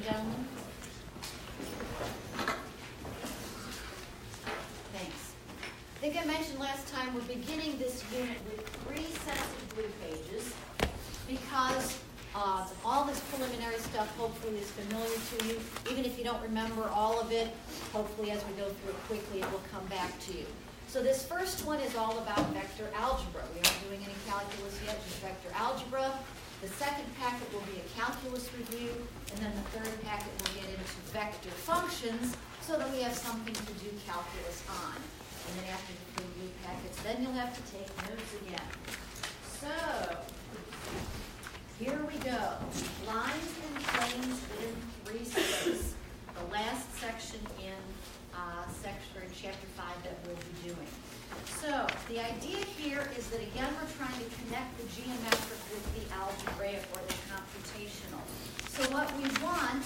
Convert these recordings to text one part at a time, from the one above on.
gentlemen? Thanks. I think I mentioned last time we're beginning this unit with 3 sets of blue pages because all this preliminary stuff hopefully is familiar to you. Even if you don't remember all of it, hopefully as we go through it quickly it will come back to you. So this first one is all about vector algebra. We aren't doing any calculus yet, just vector algebra. The second packet will be a calculus review, and then the third packet will get into vector functions so that we have something to do calculus on. And then after the 3 blue packets, then you'll have to take notes again. So, here we go. Lines and planes in 3 space. The last section in chapter 5 that we'll be doing. So, the idea here is that again we're trying to connect the geometric with the algebraic or the computational. So what we want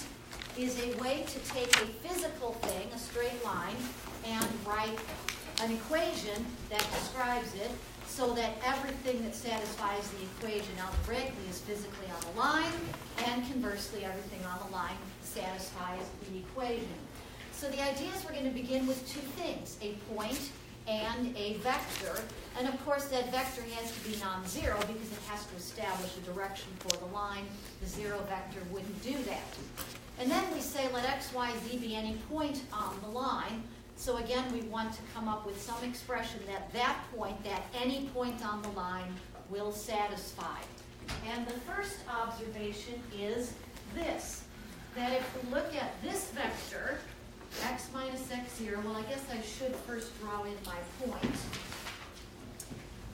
is a way to take a physical thing, a straight line, and write an equation that describes it so that everything that satisfies the equation algebraically is physically on the line, and conversely everything on the line satisfies the equation. So the idea is we're going to begin with 2 things, a point and a vector. And of course that vector has to be non-zero because it has to establish a direction for the line. The 0 vector wouldn't do that. And then we say let x, y, z be any point on the line. So again we want to come up with some expression that point, that any point on the line will satisfy. And the first observation is this, that if we look at this vector, x minus x0, well I guess I should first draw in my point.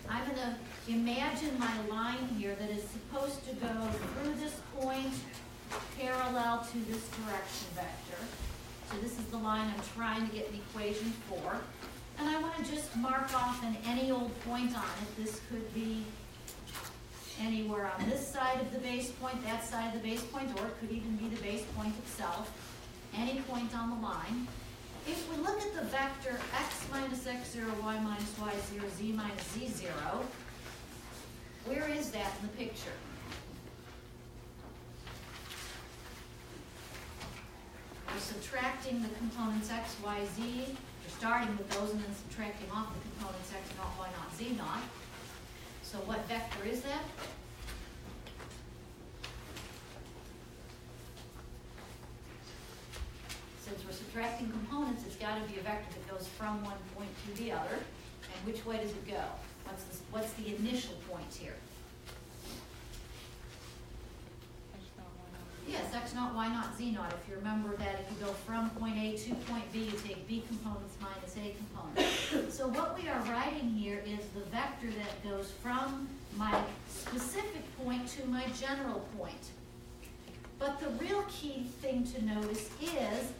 I'm going to imagine my line here that is supposed to go through this point parallel to this direction vector. So this is the line I'm trying to get an equation for. And I want to just mark off any old point on it. This could be anywhere on this side of the base point, that side of the base point, or it could even be the base point itself. Any point on the line. If we look at the vector x minus x0, y minus y0, z minus z0, where is that in the picture? We're subtracting the components x, y, z. We're starting with those and then subtracting off the components x naught, y naught, z naught. So what vector is that? Since we're subtracting components, it's got to be a vector that goes from one point to the other. And which way does it go? What's the initial point here? Yes, x naught, y naught, z naught. If you remember that if you go from point A to point B, you take b components minus a component. So what we are writing here is the vector that goes from my specific point to my general point. But the real key thing to notice is,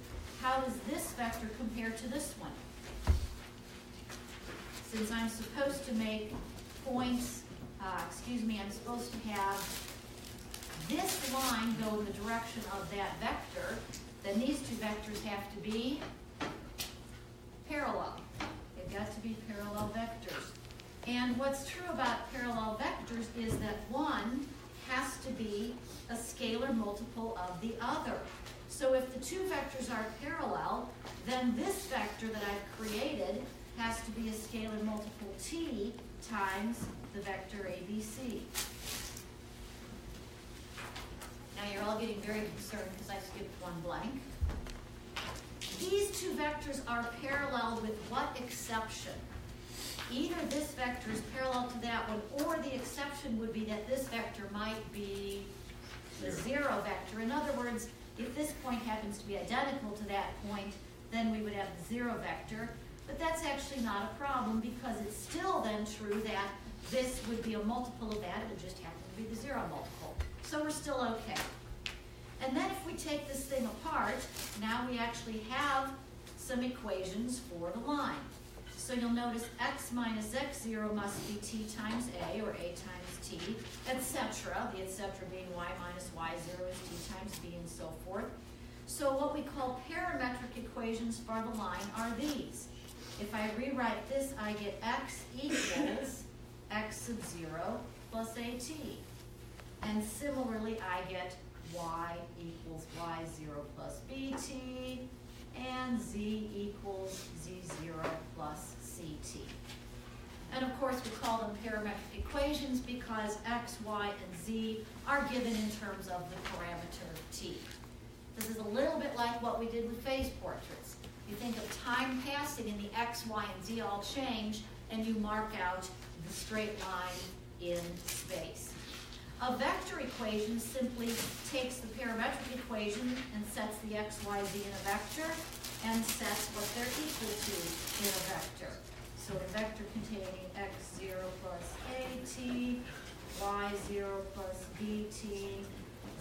how does this vector compare to this one? Since I'm supposed to make points, I'm supposed to have this line go in the direction of that vector, then these 2 vectors have to be parallel. They've got to be parallel vectors. And what's true about parallel vectors is that one has to be a scalar multiple of the other. So if the 2 vectors are parallel, then this vector that I've created has to be a scalar multiple t times the vector ABC. Now you're all getting very concerned because I skipped one blank. These 2 vectors are parallel with what exception? Either this vector is parallel to that one, or the exception would be that this vector might be the 0 vector. In other words, if this point happens to be identical to that point, then we would have the 0 vector. But that's actually not a problem because it's still then true that this would be a multiple of that. It would just happen to be the 0 multiple. So we're still okay. And then if we take this thing apart, now we actually have some equations for the line. So you'll notice x minus x0 must be t times a, or a times t, etc. The etc. being y minus y0 is t times b, and so forth. So what we call parametric equations for the line are these. If I rewrite this, I get x equals x sub 0 plus at. And similarly, I get y equals y0 plus bt, and z equals z0 plus ct. And of course, we call them parametric equations because x, y, and z are given in terms of the parameter t. This is a little bit like what we did with phase portraits. You think of time passing and the x, y, and z all change, and you mark out the straight line in space. A vector equation simply takes the parametric equation and sets the x, y, z in a vector and sets what they're equal to in a vector. So a vector containing x0 plus at, y0 plus bt,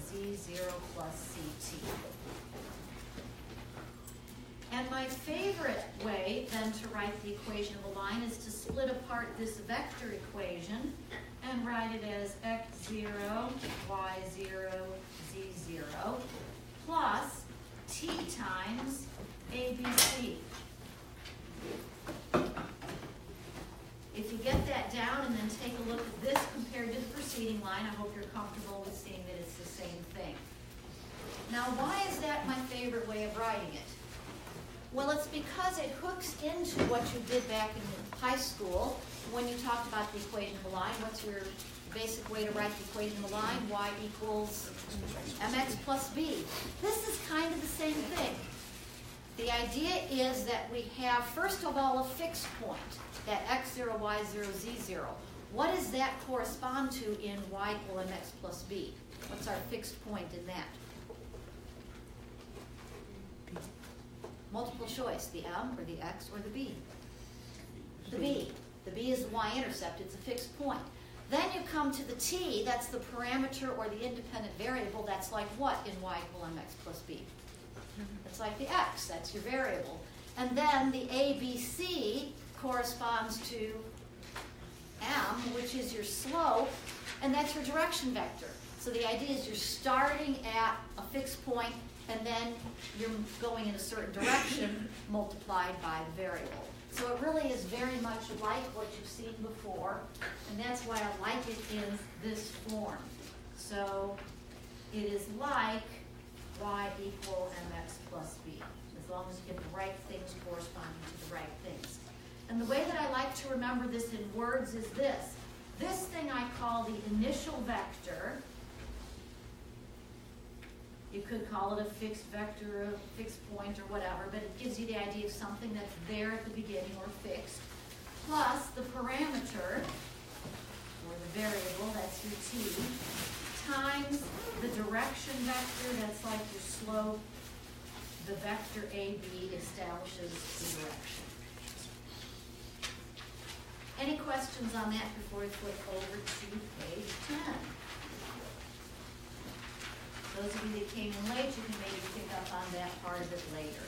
z0 plus ct. And my favorite way then to write the equation of a line is to split apart this vector equation and write it as x0, y0, z0 plus t times abc. If you get that down and then take a look at this compared to the preceding line, I hope you're comfortable with seeing that it's the same thing. Now, why is that my favorite way of writing it? Well, it's because it hooks into what you did back in high school when you talked about the equation of a line. What's your basic way to write the equation of a line? Y equals mx plus b. This is kind of the same thing. The idea is that we have, first of all, a fixed point, that x0, y0, z0. What does that correspond to in y equal mx plus b? What's our fixed point in that? Multiple choice, the m or the x or the b? The b. The b is the y-intercept, it's a fixed point. Then you come to the t, that's the parameter or the independent variable, that's like what in y equal mx plus b? It's like the x, that's your variable. And then the ABC corresponds to m, which is your slope, and that's your direction vector. So the idea is you're starting at a fixed point, and then you're going in a certain direction multiplied by the variable. So it really is very much like what you've seen before, and that's why I like it in this form. So it is like y equal mx plus b, as long as you get the right things corresponding to the right things. And the way that I like to remember this in words is this. This thing I call the initial vector. You could call it a fixed vector, a fixed point, or whatever, but it gives you the idea of something that's there at the beginning or fixed, plus the parameter, or the variable, that's your t, times the direction vector, that's like your slope. The vector AB establishes the direction. Any questions on that before we flip over to page 10? Those of you that came in late, you can maybe pick up on that part of it later.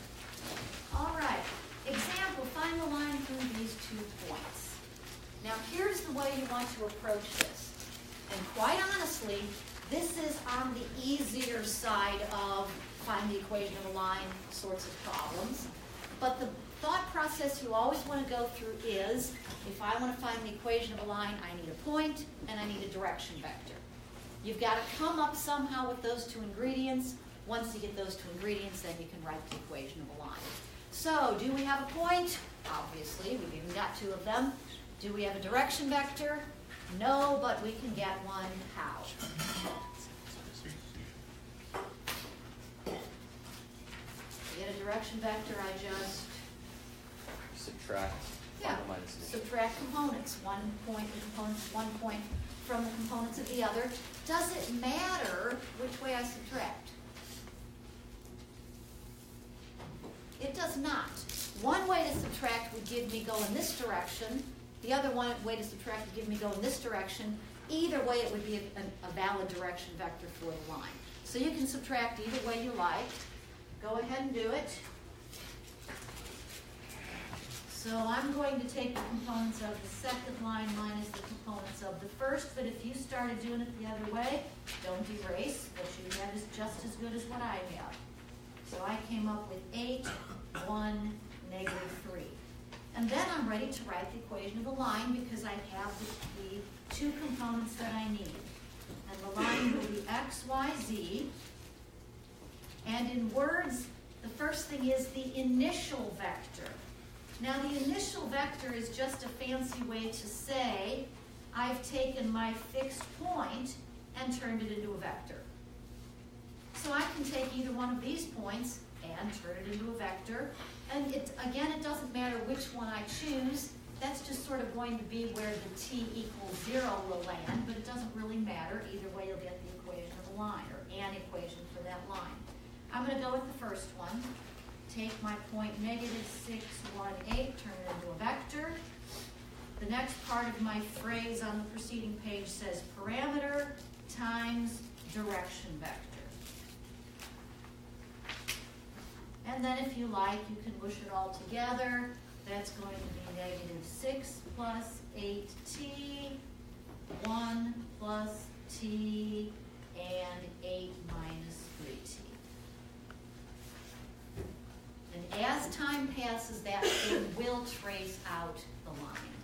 All right, example, find the line through these 2 points. Now here's the way you want to approach this. And quite honestly, this is on the easier side of find the equation of a line sorts of problems. But the thought process you always want to go through is, if I want to find the equation of a line, I need a point and I need a direction vector. You've got to come up somehow with those 2 ingredients. Once you get those 2 ingredients, then you can write the equation of a line. So, do we have a point? Obviously, we've even got 2 of them. Do we have a direction vector? No, but we can get one. How? To get a direction vector, I just subtract. Yeah, subtract components. 1 point, the components 1 point from the components of the other. Does it matter which way I subtract? It does not. One way to subtract would give me go in this direction. The other way to subtract would give me go in this direction. Either way, it would be a valid direction vector for the line. So you can subtract either way you like. Go ahead and do it. So I'm going to take the components of the second line minus the components of the first, but if you started doing it the other way, don't erase. What you have is just as good as what I have. So I came up with 8, 1, -3. And then I'm ready to write the equation of a line because I have the 2 components that I need. and the line will be x, y, z. And in words, the first thing is the initial vector. Now the initial vector is just a fancy way to say I've taken my fixed point and turned it into a vector. So I can take either one of these points and turn it into a vector. And again, it doesn't matter which one I choose. That's just sort of going to be where the t equals 0 will land, but it doesn't really matter. Either way, you'll get the equation of the line, or an equation for that line. I'm going to go with the first one. Take my point -6, 1, 8, turn it into a vector. The next part of my phrase on the preceding page says parameter times direction vector. And then if you like, you can mush it all together. That's going to be -6 plus 8t, 1 plus t, and 8 minus 3t. And as time passes, that thing will trace out the line.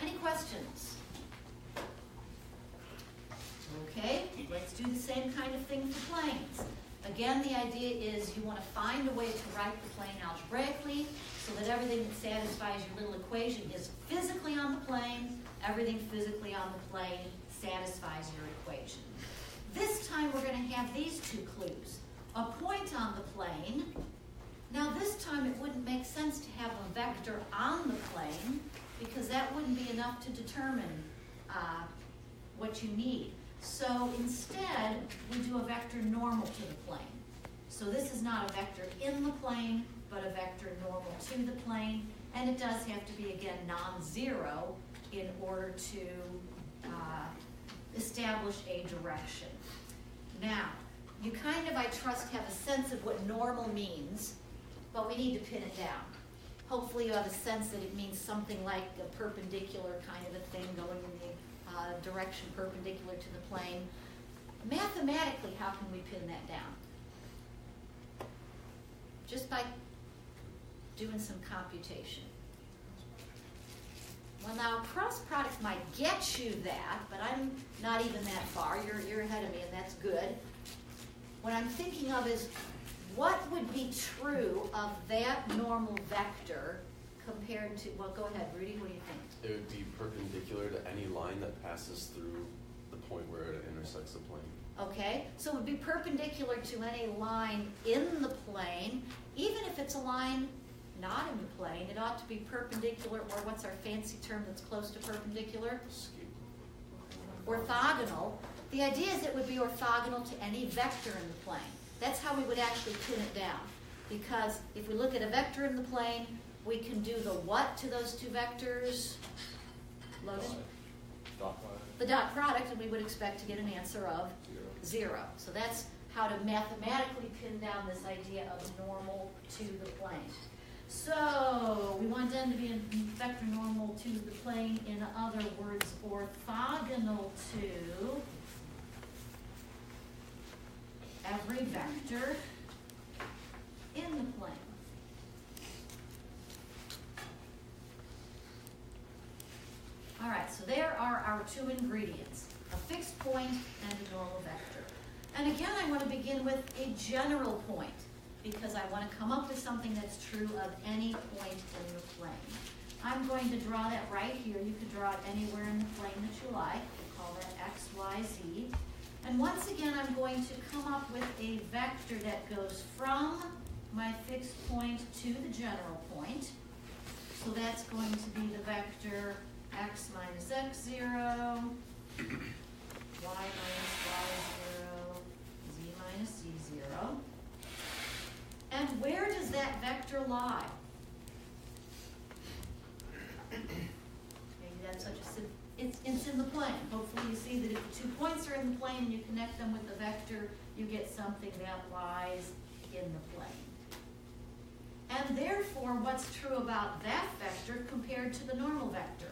Any questions? Okay, let's do the same kind of thing for planes. Again, the idea is you want to find a way to write the plane algebraically so that everything that satisfies your little equation is physically on the plane. Everything physically on the plane satisfies your equation. This time we're going to have these two clues. A point on the plane. Now this time it wouldn't make sense to have a vector on the plane because that wouldn't be enough to determine what you need. So instead, we do a vector normal to the plane. So this is not a vector in the plane, but a vector normal to the plane. And it does have to be, again, non-zero in order to establish a direction. Now, you kind of, I trust, have a sense of what normal means, but we need to pin it down. Hopefully you have a sense that it means something like a perpendicular kind of a thing going in the direction perpendicular to the plane. Mathematically, how can we pin that down? Just by doing some computation. Well, now cross products might get you that, but I'm not even that far. You're ahead of me, and that's good. What I'm thinking of is what would be true of that normal vector compared to, well, go ahead, Rudy, what do you think? It would be perpendicular to any line that passes through the point where it intersects the plane. Okay, so it would be perpendicular to any line in the plane. Even if it's a line not in the plane, it ought to be perpendicular, or what's our fancy term that's close to perpendicular? Orthogonal. The idea is it would be orthogonal to any vector in the plane. That's how we would actually pin it down. Because if we look at a vector in the plane, we can do the what to those two vectors? Logan? Dot product. The dot product, and we would expect to get an answer of 0. So that's how to mathematically pin down this idea of normal to the plane. So we want them to be a vector normal to the plane, in other words, orthogonal to every vector in the plane. All right, so there are our two ingredients, a fixed point and a normal vector. And again, I want to begin with a general point because I want to come up with something that's true of any point in the plane. I'm going to draw that right here. You could draw it anywhere in the plane that you like. We'll call that x, y, z. And once again, I'm going to come up with a vector that goes from my fixed point to the general point. So that's going to be the vector x minus x0, y minus y0, z minus z0. And where does that vector lie? Maybe that's such a it's in the plane. Hopefully you see that if the 2 points are in the plane and you connect them with the vector, you get something that lies in the plane. And therefore, what's true about that vector compared to the normal vector?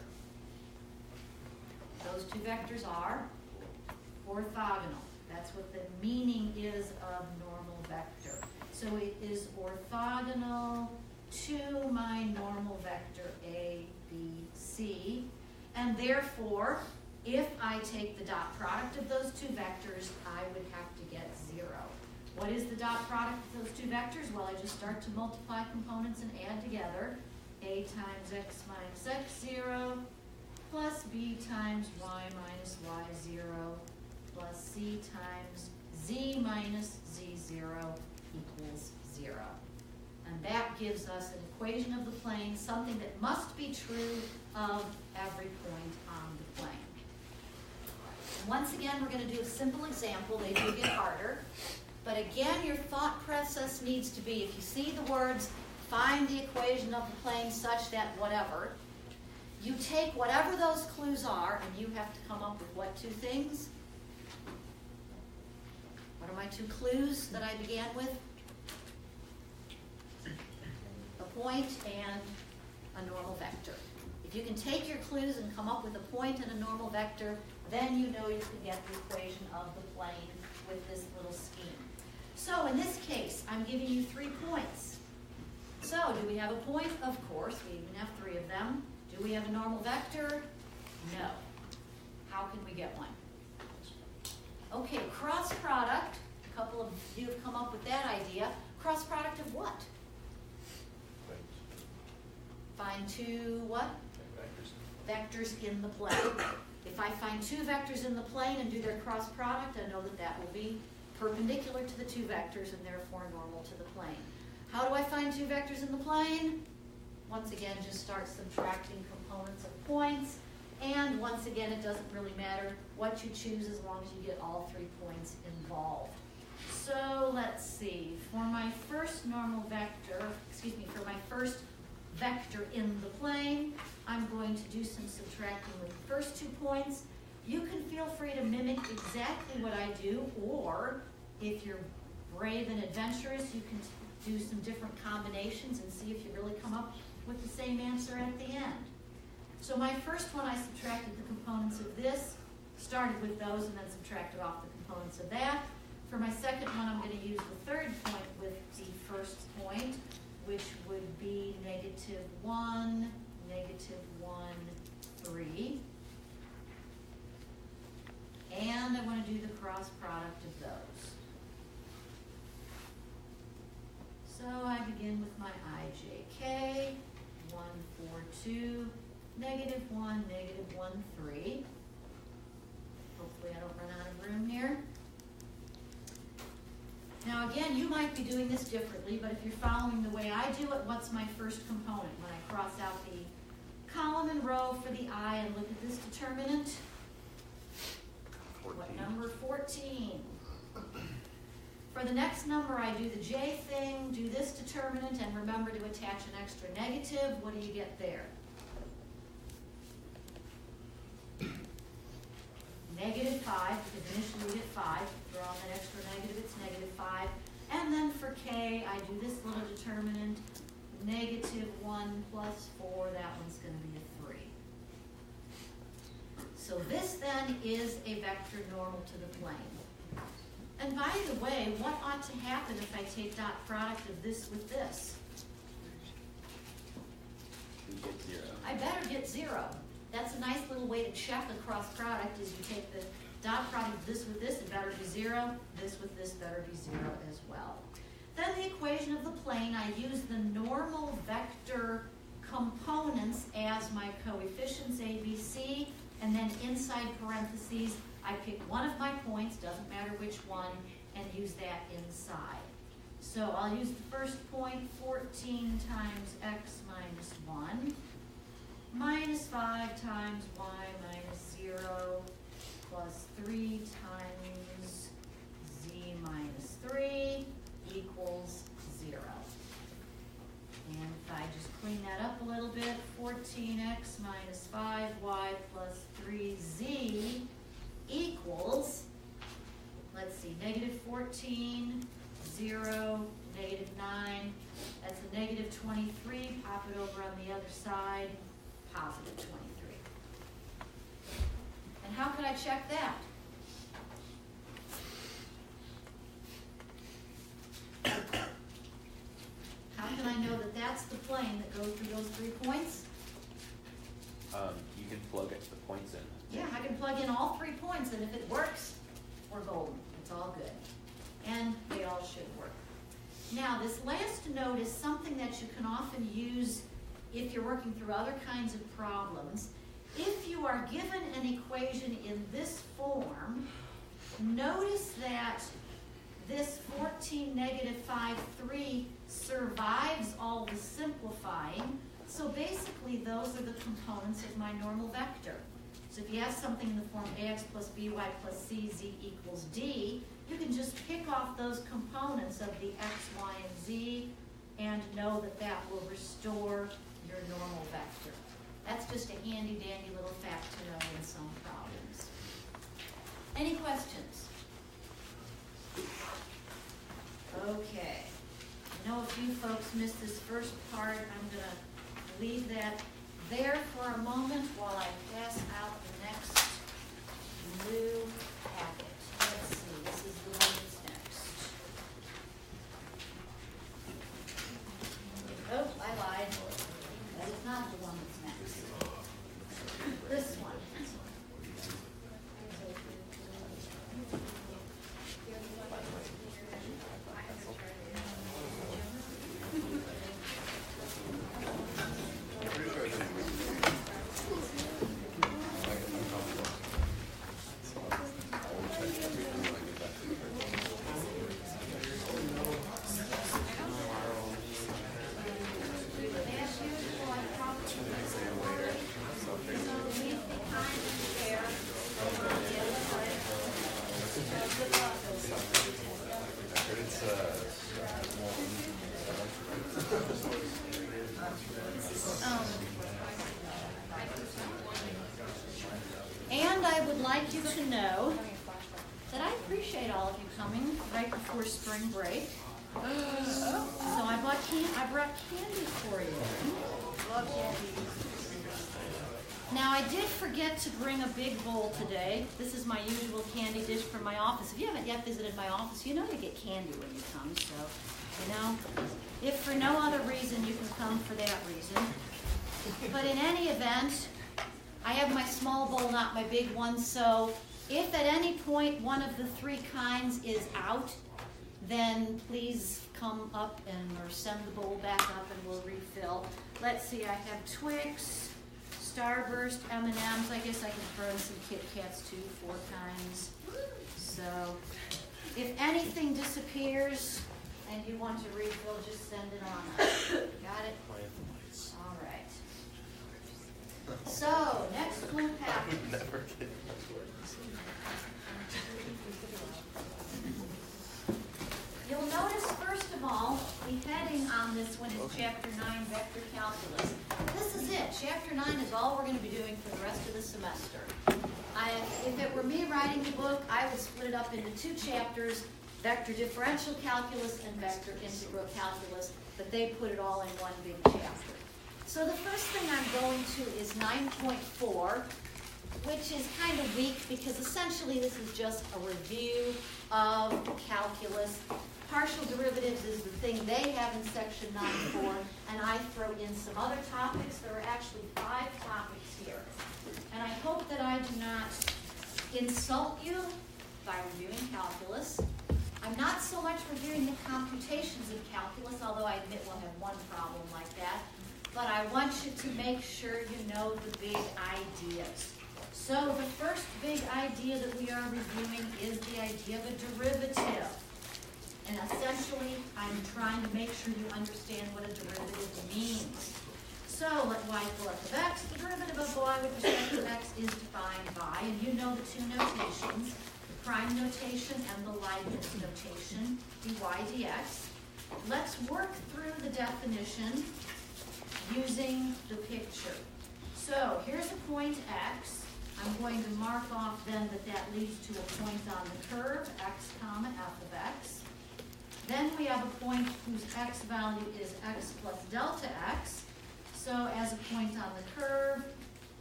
Those two vectors are orthogonal. That's what the meaning is of normal vector. So it is orthogonal to my normal vector A, B, C. And therefore, If I take the dot product of those two vectors, I would have to get 0. What is the dot product of those two vectors? Well, I just start to multiply components and add together. A times x minus x0 plus b times y minus y0 plus c times z minus z0 equals 0. And that gives us an equation of the plane, something that must be true of every point on the plane. Once again, we're going to do a simple example. They do get harder. But again, your thought process needs to be, if you see the words, find the equation of the plane such that whatever, you take whatever those clues are, and you have to come up with what two things? What are my two clues that I began with? A point and a normal vector. If you can take your clues and come up with a point and a normal vector, then you know you can get the equation of the plane with this little scheme. So in this case, I'm giving you 3 points. So do we have a point? Of course, we even have 3 of them. Do we have a normal vector? No. How can we get one? Okay, cross product. A couple of you have come up with that idea. Cross product of what? Find 2 what? Vectors in the plane. If I find 2 vectors in the plane and do their cross product, I know that that will be perpendicular to the 2 vectors and therefore normal to the plane. How do I find 2 vectors in the plane? Once again, just start subtracting components of points. And once again, it doesn't really matter what you choose as long as you get all 3 points involved. So let's see. For my first normal vector, for my first vector in the plane, I'm going to do some subtracting with the first 2 points. You can feel free to mimic exactly what I do, or if you're brave and adventurous, you can do some different combinations and see if you really come up with the same answer at the end. So my first one, I subtracted the components of this, started with those, and then subtracted off the components of that. For my second one, I'm going to use the third point with the first point, which would be -1, -1, 3. And I want to do the cross product of those. So I begin with my ijk, 1, 4, 2, -1, -1, 3. Hopefully I don't run out of room here. Now again, you might be doing this differently, but if you're following the way I do it, what's my first component? When I cross out the column and row for the I and look at this determinant, 14. what number? 14. For the next number, I do the J thing, do this determinant, and remember to attach an extra negative. What do you get there? -5, because initially we get 5. Throw on that extra negative, it's -5. And then for K, I do this little determinant, -1 plus 4, that one's going to be a 3. So this then is a vector normal to the plane. And by the way, what ought to happen if I take dot product of this with this? You get 0. I better get 0. That's a nice little way to check a cross product, is you take the dot product of this with this, it better be 0. This with this better be 0 as well. Then the equation of the plane, I use the normal vector components as my coefficients, A, B, C, and then inside parentheses, I pick one of my points, doesn't matter which one, and use that inside. So I'll use the first point, 14 times x minus 1, -5 times y minus 0, plus 3 times z minus 3 equals 0. And if I just clean that up a little bit, 14x minus 5y plus 3z equals, let's see, -14, 0, -9. That's a -23. Pop it over on the other side, +23. And how could I check that? How can I know that that's the plane that goes through those 3 points? You can plug the points in. Yeah, I can plug in all 3 points, and if it works, we're golden. It's all good. And they all should work. Now, this last note is something that you can often use if you're working through other kinds of problems. If you are given an equation in this form, notice that this 14 negative 5, 3 survives all the simplifying. So basically, those are the components of my normal vector. So if you have something in the form ax plus by plus c, z equals d, you can just pick off those components of the x, y, and z and know that that will restore your normal vector. That's just a handy-dandy little fact to know in some problems. Any questions? Okay. I know a few folks missed this first part. I'm going to leave that there for a moment while I pass out the next new packet. Let's see, this is the one that's next. Oh, I lied. That is not the one that's next. This one. And I would like you to know that I appreciate all of you coming right before spring break. So I brought candy for you. Love candy. Now I did forget to bring a big bowl today. This is my usual candy dish from my office. If you haven't yet visited my office, you know you get candy when you come. So, you know, if for no other reason, you can come for that reason. But in any event, I have my small bowl, not my big one. So if at any point one of the 3 kinds is out, then please come up or send the bowl back up and we'll refill. Let's see, I have Twix, Starburst, M&Ms. I guess I can throw in some Kit Kats too, 4 kinds. So if anything disappears and you want to refill, just send it on up. Got it? All right. So, next blue packet. You'll notice, first of all, the heading on this one is Chapter 9, Vector Calculus. This is it. Chapter 9 is all we're going to be doing for the rest of the semester. If it were me writing the book, I would split it up into 2 chapters, Vector Differential Calculus and Vector Integral Calculus, but they put it all in one big chapter. So the first thing I'm going to is 9.4, which is kind of weak because essentially this is just a review of calculus. Partial derivatives is the thing they have in section 9.4, and I throw in some other topics. There are actually 5 topics here. And I hope that I do not insult you by reviewing calculus. I'm not so much reviewing the computations of calculus, although I admit we'll have one problem like that. But I want you to make sure you know the big ideas. So the first big idea that we are reviewing is the idea of a derivative. And essentially, I'm trying to make sure you understand what a derivative means. So let y equal f of x. The derivative of y with respect to x is defined by, and you know the 2 notations, the prime notation and the Leibniz notation, dy dx. Let's work through the definition using the picture. So here's a point x. I'm going to mark off then that leads to a point on the curve, x comma f of x. Then we have a point whose x value is x plus delta x. So as a point on the curve,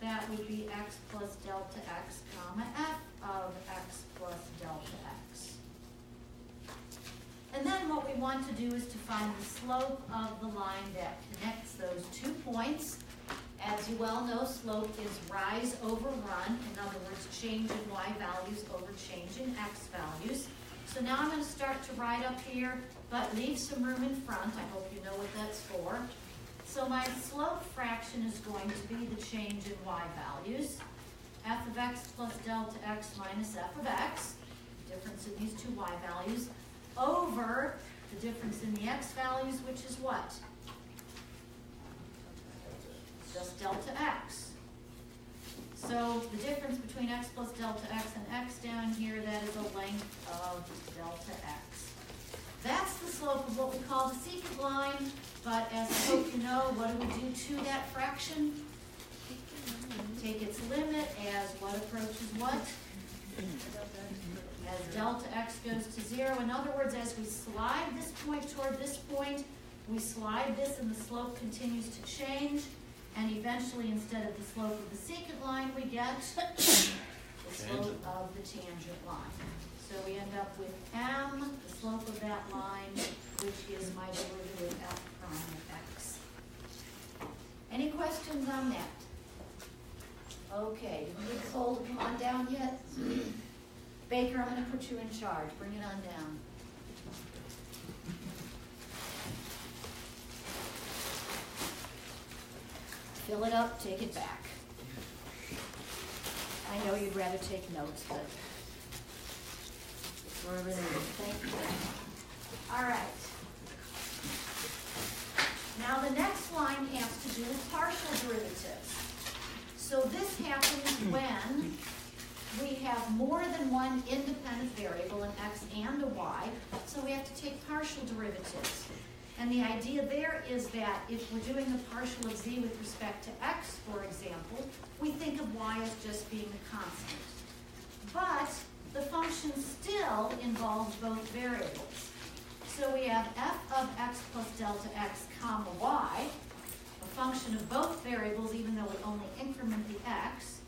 that would be x plus delta x comma f of x plus delta x. And then what we want to do is to find the slope of the line that connects those 2 points, As you well know, slope is rise over run. In other words, change in y values over change in x values. So now I'm going to start to write up here, but leave some room in front. I hope you know what that's for. So my slope fraction is going to be the change in y values. F of x plus delta x minus f of x, difference in these two y values, over the difference in the x values, which is what? Just delta x. So the difference between x plus delta x and x down here, that is the length of delta x. That's the slope of what we call the secant line, but as I hope you know, what do we do to that fraction? Take its limit as what approaches what? As delta x goes to 0. In other words, as we slide this point toward this point, we slide this and the slope continues to change. And eventually, instead of the slope of the secant line, we get the slope of the tangent line. So we end up with m, the slope of that line, which is my derivative f prime of x. Any questions on that? Okay, did we get Cole to come on down yet? Baker, I'm going to put you in charge. Bring it on down. Fill it up, take it back. I know you'd rather take notes, but we're really, thank you. All right. Now the next line has to do with partial derivatives. So this happens when we have more than one independent variable, an x and a y, so we have to take partial derivatives. And the idea there is that if we're doing a partial of z with respect to x, for example, we think of y as just being a constant. But the function still involves both variables. So we have f of x plus delta x comma y, a function of both variables even though we only increment the x,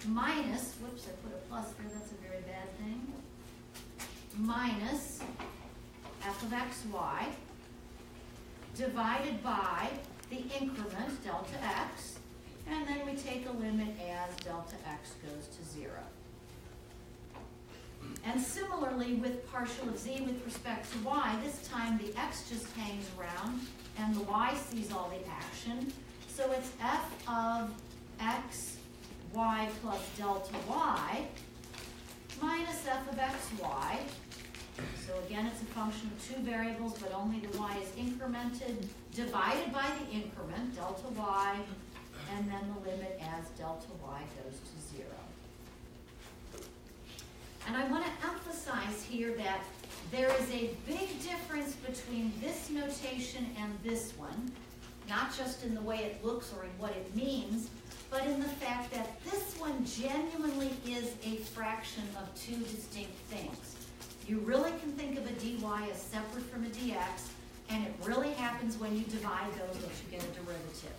minus, whoops, I put a plus there, that's a very bad thing, minus f of xy, divided by the increment, delta x, and then we take a limit as delta x goes to 0. And similarly with partial of z with respect to y, this time the x just hangs around and the y sees all the action. So it's f of x y plus delta y minus f of xy. So again, it's a function of two variables, but only the y is incremented, divided by the increment, delta y, and then the limit as delta y goes to 0. And I want to emphasize here that there is a big difference between this notation and this one, not just in the way it looks or in what it means, but in the fact that this one genuinely is a fraction of two distinct things. You really can think of a dy as separate from a dx, and it really happens when you divide those that you get a derivative.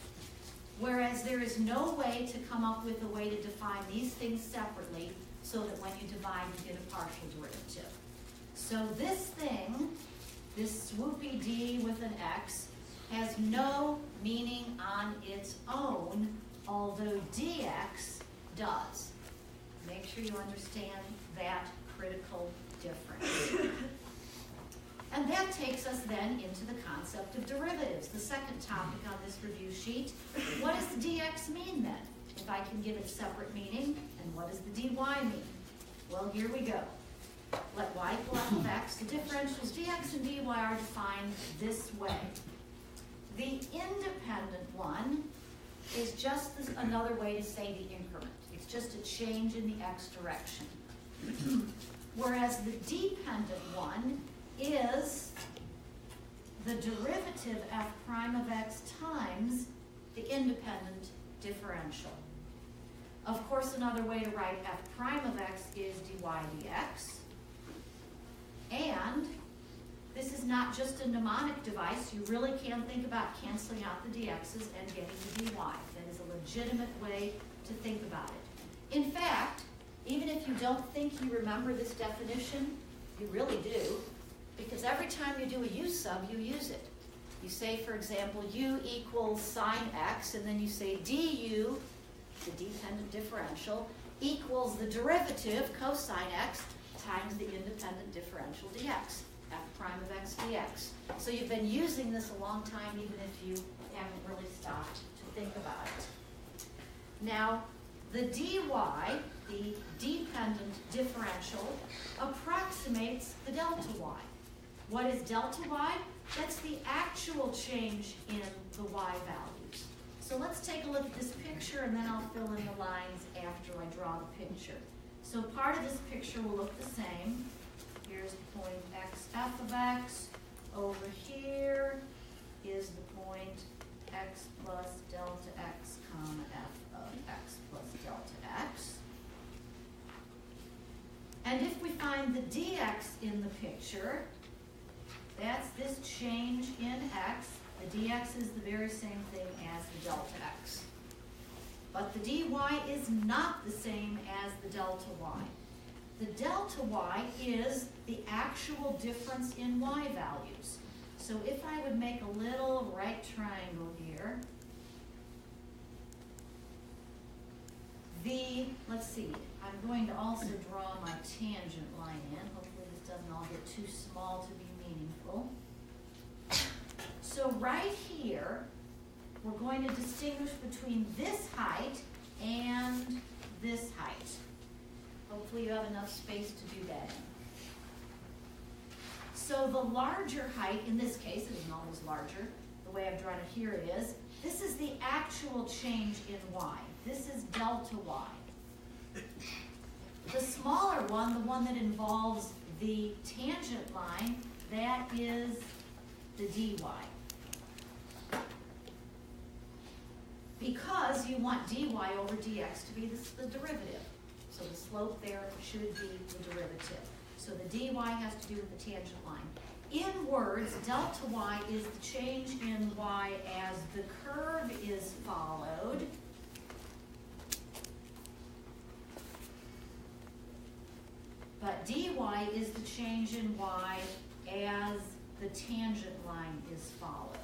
Whereas there is no way to come up with a way to define these things separately so that when you divide you get a partial derivative. So this thing, this swoopy d with an x, has no meaning on its own, although dx does. Make sure you understand that critical difference. And that takes us then into the concept of derivatives, the second topic on this review sheet. What does the dx mean then, if I can give it separate meaning? And what does the dy mean? Well, here we go. Let y equal f of x. The differentials dx and dy are defined this way. The independent one is just another way to say the increment. It's just a change in the x direction. Whereas the dependent one is the derivative f prime of x times the independent differential. Of course, another way to write f prime of x is dy dx. And this is not just a mnemonic device. You really can think about canceling out the dx's and getting the dy. That is a legitimate way to think about it. In fact, even if you don't think you remember this definition, you really do, because every time you do a use sub, you use it. You say, for example, u equals sine x, and then you say du, the dependent differential, equals the derivative, cosine x, times the independent differential dx, f prime of x dx. So you've been using this a long time, even if you haven't really stopped to think about it. Now, the dy, the dependent differential, approximates the delta y. What is delta y? That's the actual change in the y values. So let's take a look at this picture, and then I'll fill in the lines after I draw the picture. So part of this picture will look the same. Here's the point x f of x. Over here is the point x plus delta x comma f of x plus delta x. And if we find the dx in the picture, that's this change in x. The dx is the very same thing as the delta x. But the dy is not the same as the delta y. The delta y is the actual difference in y values. So if I would make a little right triangle here, let's see, I'm going to also draw my tangent line in. Hopefully this doesn't all get too small to be meaningful. So right here, we're going to distinguish between this height and this height. Hopefully you have enough space to do that in. So the larger height, in this case, it isn't always larger, the way I've drawn it here it is, this is the actual change in y. This is delta y. The smaller one, the one that involves the tangent line, that is the dy. Because you want dy over dx to be the derivative. So the slope there should be the derivative. So the dy has to do with the tangent line. In words, delta y is the change in y as the curve is followed. But dy is the change in y as the tangent line is followed.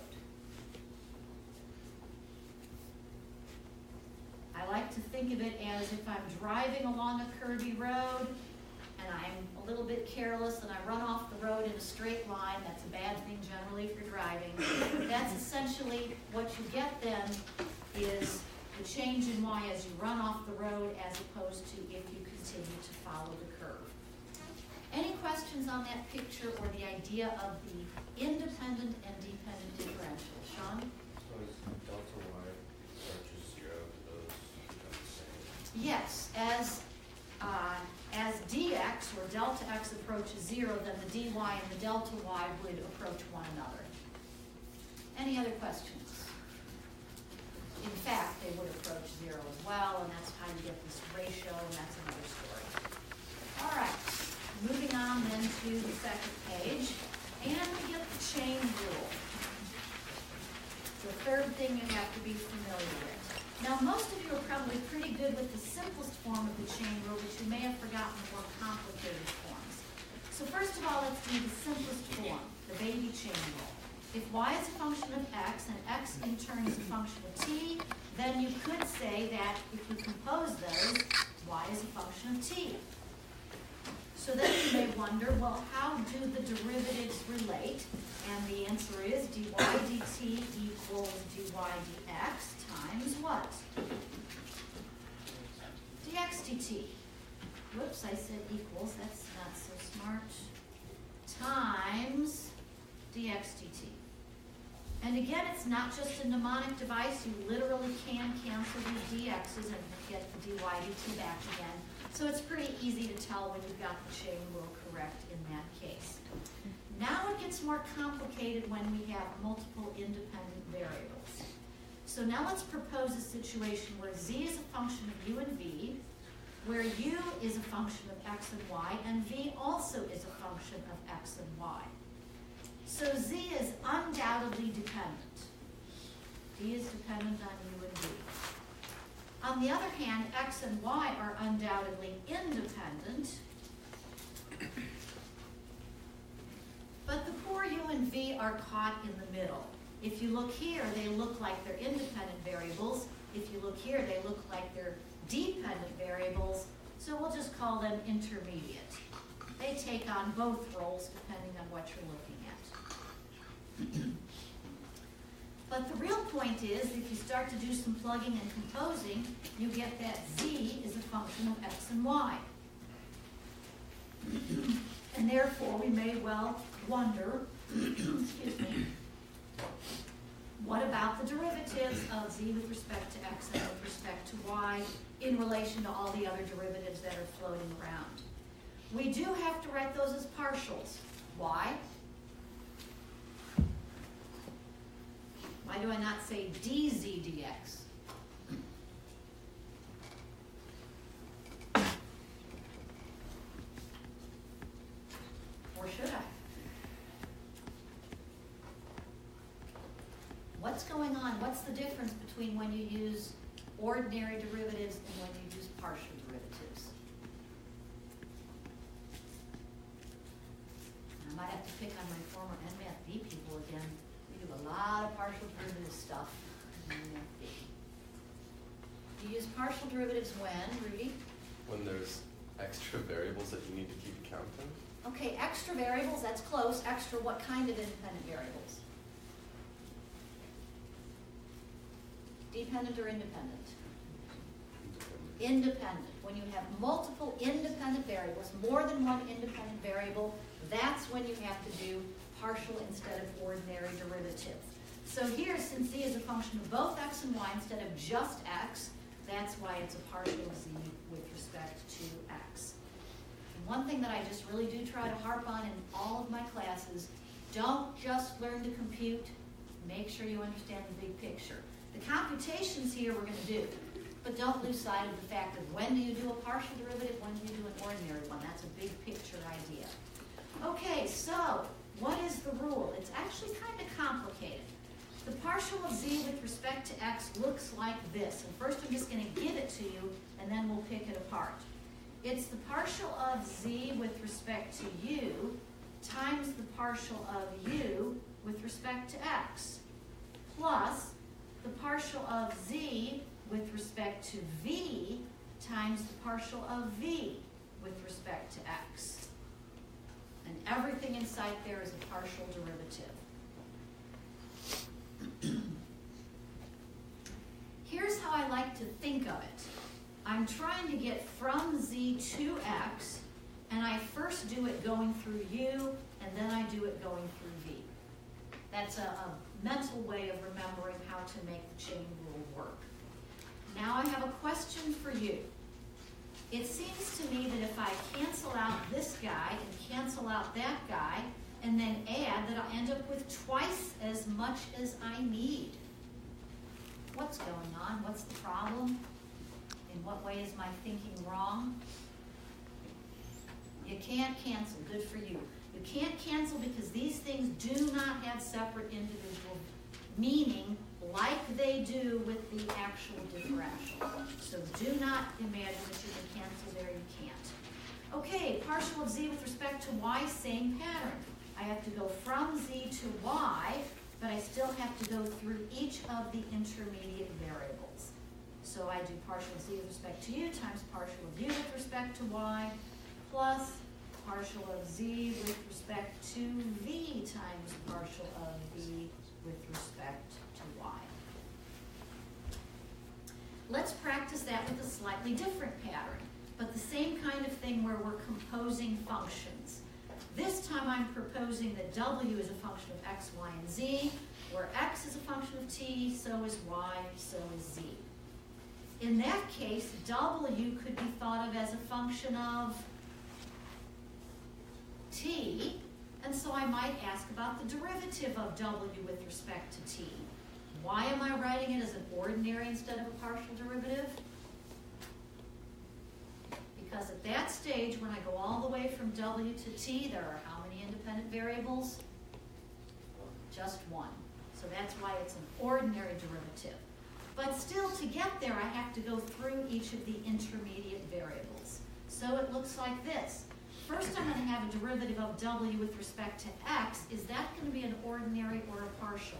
I like to think of it as if I'm driving along a curvy road and I'm a little bit careless and I run off the road in a straight line. That's a bad thing generally if you're driving. That's essentially what you get then is the change in y as you run off the road as opposed to if you continue to follow the curve. Any questions on that picture or the idea of the independent and dependent differential? Sean? So is delta y approaches 0, those become the same? Yes, as dx or delta x approaches 0, then the dy and the delta y would approach one another. Any other questions? In fact, they would approach 0 as well, and that's how you get this ratio, and that's another story. All right, moving on then to the second page, and we get the chain rule. The third thing you have to be familiar with. Now, most of you are probably pretty good with the simplest form of the chain rule, but you may have forgotten the more complicated forms. So first of all, let's do the simplest form, the baby chain rule. If y is a function of x and x in turn is a function of t, then you could say that if you compose those, y is a function of t. So then you may wonder, well, how do the derivatives relate? And the answer is dy dt equals dy dx times what? Dx dt. Whoops, I said equals, that's not so smart. Times dx dt. And again, it's not just a mnemonic device. You literally can cancel these dx's and get the dy dt back again. So it's pretty easy to tell when you've got the chain rule correct in that case. Now it gets more complicated when we have multiple independent variables. So now let's propose a situation where z is a function of u and v, where u is a function of x and y, and v also is a function of x and y. So z is undoubtedly dependent. D is dependent on u and v. On the other hand, x and y are undoubtedly independent, but the poor u and v are caught in the middle. If you look here, they look like they're independent variables. If you look here, they look like they're dependent variables. So we'll just call them intermediate. They take on both roles depending on what you're looking at. But the real point is, if you start to do some plugging and composing, you get that z is a function of x and y. And therefore, we may well wonder, excuse me, what about the derivatives of z with respect to x and with respect to y in relation to all the other derivatives that are floating around? We do have to write those as partials. Why? Why do I not say dz dx? Or should I? What's going on? What's the difference between when you use ordinary derivatives and when you use partial derivatives? I might have to pick on my former EnMath B people again. We do a lot of partial derivative stuff in EnMath B. You use partial derivatives when, Rudy? When there's extra variables that you need to keep count of. Okay, extra variables, that's close. Extra what kind of independent variables? Dependent or independent? Independent. When you have multiple independent variables, more than one independent variable, that's when you have to do partial instead of ordinary derivatives. So here, since z is a function of both x and y instead of just x, that's why it's a partial z with respect to x. And one thing that I just really do try to harp on in all of my classes, don't just learn to compute, make sure you understand the big picture. The computations here we're going to do, but don't lose sight of the fact of when do you do a partial derivative, when do you do an ordinary one. That's a big picture idea. Okay, so what is the rule? It's actually kind of complicated. The partial of z with respect to x looks like this. And first I'm just going to give it to you, and then we'll pick it apart. It's the partial of z with respect to u times the partial of u with respect to x, plus the partial of z with respect to v times the partial of v with respect to x. And everything inside there is a partial derivative. Here's how I like to think of it. I'm trying to get from z to x, and I first do it going through u, and then I do it going through v. That's a mental way of remembering how to make the chain rule work. Now I have a question for you. It seems to me that if I cancel out this guy and cancel out that guy, and then add, that I'll end up with twice as much as I need. What's going on? What's the problem? In what way is my thinking wrong? You can't cancel. Good for you. You can't cancel because these things do not have separate individual meaning like they do with the actual differential. So do not imagine that you can cancel there. You can't. Okay, partial of z with respect to y, same pattern. I have to go from z to y, but I still have to go through each of the intermediate variables. So I do partial of z with respect to u times partial of u with respect to y, plus partial of z with respect to v times partial of v with respect to y. Let's practice that with a slightly different pattern, but the same kind of thing where we're composing functions. This time I'm proposing that w is a function of x, y, and z, where x is a function of t, so is y, so is z. In that case, w could be thought of as a function of t, and so I might ask about the derivative of w with respect to t. Why am I writing it as an ordinary instead of a partial derivative? Because at that stage, when I go all the way from w to t, there are how many independent variables? Just one. So that's why it's an ordinary derivative. But still, to get there, I have to go through each of the intermediate variables. So it looks like this. First, I'm going to have a derivative of w with respect to x. Is that going to be an ordinary or a partial?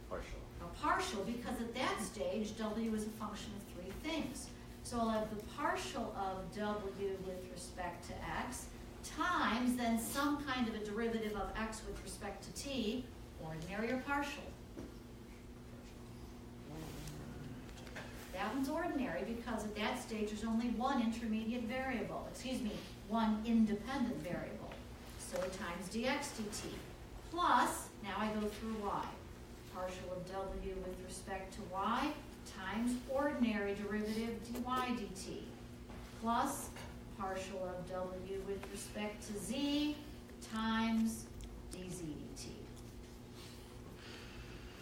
Partial. A partial, because at that stage, W is a function of three things. So I'll have the partial of W with respect to X times then some kind of a derivative of X with respect to T, ordinary or partial. That one's ordinary because at that stage there's only one intermediate variable, one independent variable. So times dx dt plus, now I go through y. Partial of W with respect to y times ordinary derivative dy dt plus partial of W with respect to z times dz dt.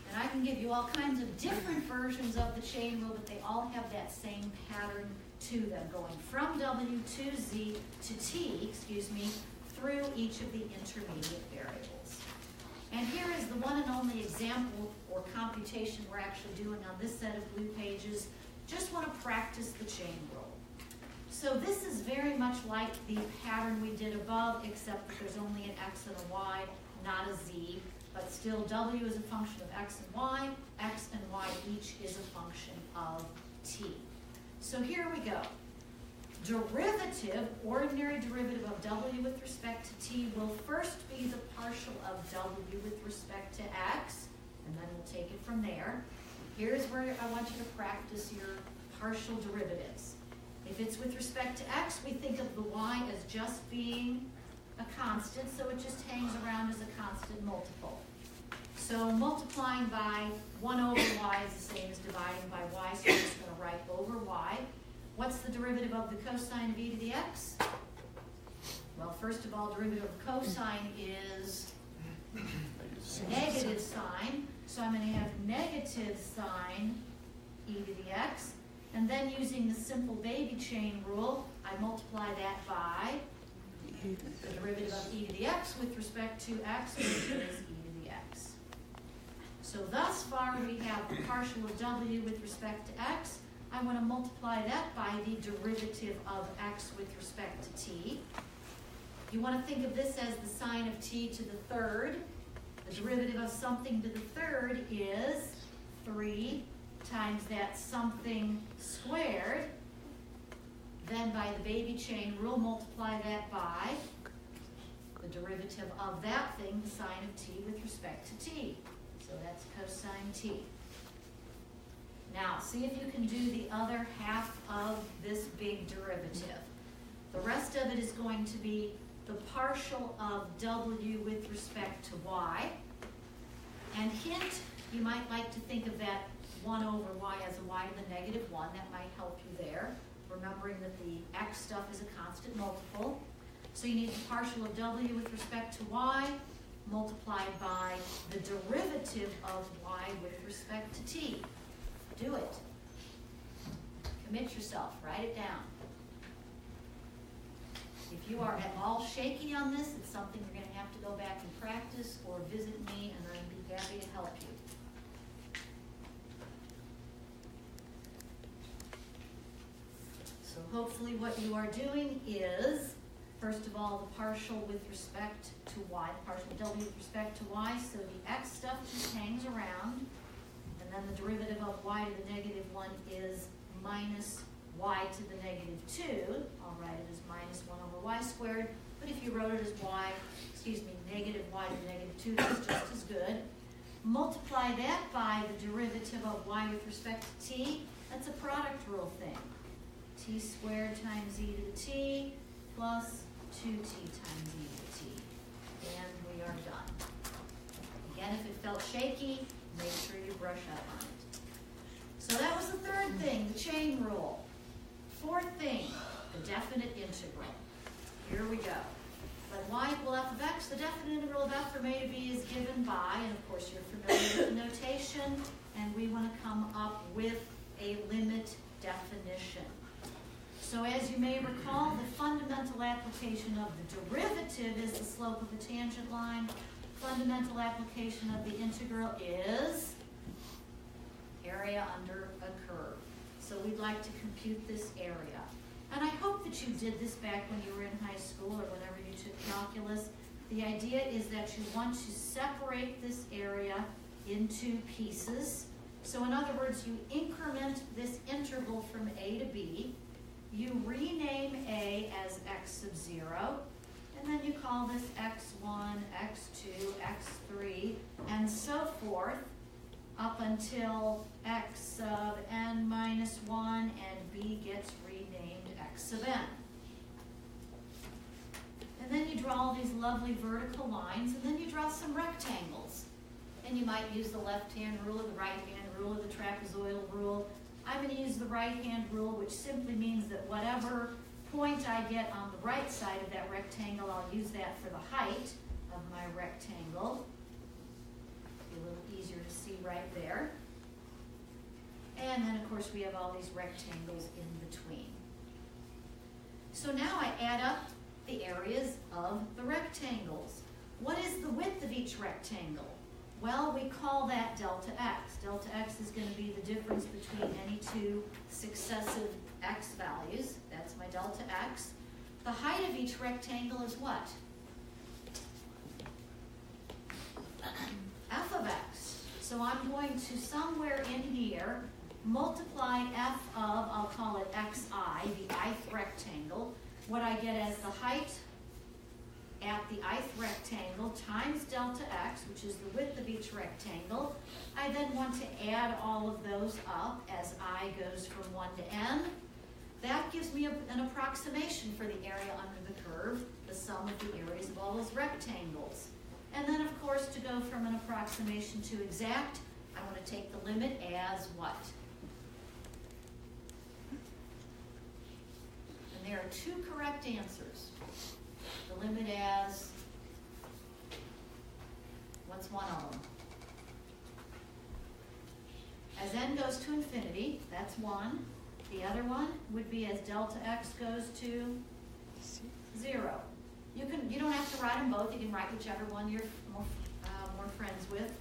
And I can give you all kinds of different versions of the chain rule, but they all have that same pattern to them, going from W to Z to T, through each of the intermediate variables. And here is the one and only example or computation we're actually doing on this set of blue pages. Just want to practice the chain rule. So this is very much like the pattern we did above, except that there's only an X and a Y, not a Z. But still, W is a function of X and Y each is a function of T. So here we go. Derivative, ordinary derivative of W with respect to T will first be the partial of W with respect to X, and then we'll take it from there. Here's where I want you to practice your partial derivatives. If it's with respect to X, we think of the Y as just being a constant, so it just hangs around as a constant multiple. So multiplying by 1 over y is the same as dividing by y, so we're just going to write over y. What's the derivative of the cosine of e to the x? Well, first of all, derivative of cosine is negative sine, so I'm going to have negative sine e to the x, and then using the simple baby chain rule, I multiply that by the derivative of e to the x with respect to x, which is e to the x. So thus far we have the partial of W with respect to x. I want to multiply that by the derivative of x with respect to t. You want to think of this as the sine of t to the third. The derivative of something to the third is 3 times that something squared. Then by the baby chain rule, multiply that by the derivative of that thing, the sine of t with respect to t. So that's cosine t. Now, see if you can do the other half of this big derivative. The rest of it is going to be the partial of W with respect to y. And hint, you might like to think of that 1 over y as a y to the negative 1. That might help you there, remembering that the x stuff is a constant multiple. So you need the partial of W with respect to y multiplied by the derivative of y with respect to t. Do it. Commit yourself. Write it down. If you are at all shaky on this, it's something you're going to have to go back and practice or visit me, and I'd be happy to help you. So hopefully what you are doing is, first of all, the partial with respect to y, the partial of W with respect to y, so the x stuff just hangs around, and then the derivative of y to the negative 1 is minus y to the negative 2. I'll write it as minus 1 over y squared, but if you wrote it as negative y to the negative 2, that's just as good. Multiply that by the derivative of y with respect to t. That's a product rule thing. T squared times e to the t plus 2t times e to the t. And we are done. Again, if it felt shaky, make sure you brush up on it. So that was the third thing, the chain rule. Fourth thing, the definite integral. Here we go. Let y equal f of x. The definite integral of f from a to b is given by, and of course you're familiar with the notation, and we want to come up with a limit definition. So as you may recall, the fundamental application of the derivative is the slope of a tangent line. Fundamental application of the integral is area under a curve. So we'd like to compute this area. And I hope that you did this back when you were in high school or whenever you took calculus. The idea is that you want to separate this area into pieces. So in other words, you increment this interval from A to B. You rename A as x sub 0, and then you call this x1, x2, x3, and so forth, up until x sub n minus 1, and B gets renamed x sub n. And then you draw all these lovely vertical lines, and then you draw some rectangles. And you might use the left-hand rule or the right-hand rule or the trapezoidal rule. I'm going to use the right-hand rule, which simply means that whatever point I get on the right side of that rectangle, I'll use that for the height of my rectangle. Be a little easier to see right there. And then, of course, we have all these rectangles in between. So now I add up the areas of the rectangles. What is the width of each rectangle? Well, we call that delta x. Delta x is going to be the difference between any two successive x values. That's my delta x. The height of each rectangle is what? F of x. So I'm going to somewhere in here multiply f of, I'll call it xi, the ith rectangle. What I get as the height at the ith rectangle times delta x, which is the width of each rectangle. I then want to add all of those up as I goes from 1 to n. That gives me an approximation for the area under the curve, the sum of the areas of all those rectangles. And then, of course, to go from an approximation to exact, I want to take the limit as what? And there are two correct answers. The limit as, what's one of them? As n goes to infinity, that's 1. The other one would be as delta x goes to 0. You don't have to write them both. You can write whichever one you're more friends with.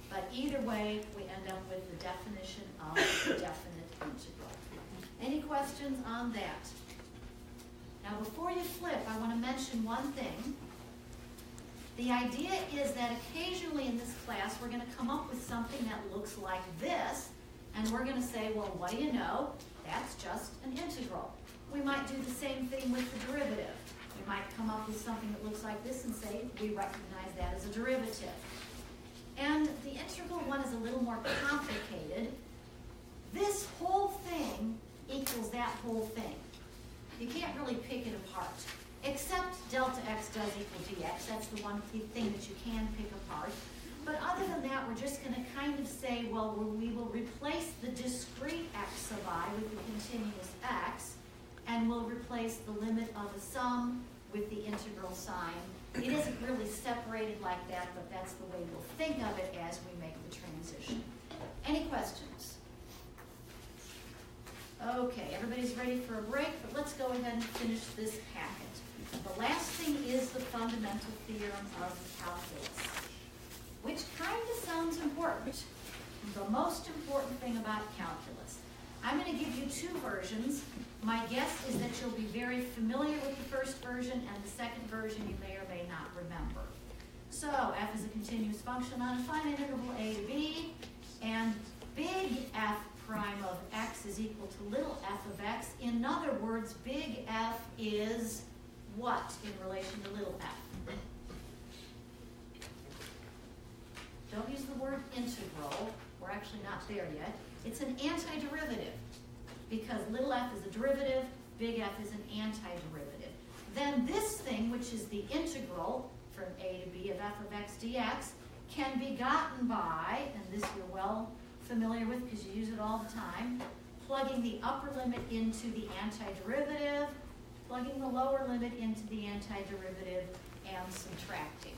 But either way, we end up with the definition of the definite integral. Any questions on that? Now, before you flip, I want to mention one thing. The idea is that occasionally in this class, we're going to come up with something that looks like this, and we're going to say, well, what do you know? That's just an integral. We might do the same thing with the derivative. We might come up with something that looks like this and say, we recognize that as a derivative. And the integral one is a little more complicated. This whole thing equals that whole thing. You can't really pick it apart, except delta x does equal dx. That's the one thing that you can pick apart. But other than that, we're just going to kind of say, well, we will replace the discrete x sub I with the continuous x, and we'll replace the limit of the sum with the integral sign. It isn't really separated like that, but that's the way we'll think of it as we make the transition. Any questions? Okay, everybody's ready for a break, but let's go ahead and finish this packet. The last thing is the fundamental theorem of calculus, which kind of sounds important. The most important thing about calculus. I'm going to give you two versions. My guess is that you'll be very familiar with the first version, and the second version you may or may not remember. So, f is a continuous function on a finite interval a to b, and big F prime of x is equal to little f of x. In other words, big F is what in relation to little f? Don't use the word integral. We're actually not there yet. It's an antiderivative, because little f is a derivative, big F is an antiderivative. Then this thing, which is the integral from a to b of f of x dx, can be gotten by, and this you're well familiar with because you use it all the time, plugging the upper limit into the antiderivative, plugging the lower limit into the antiderivative, and subtracting.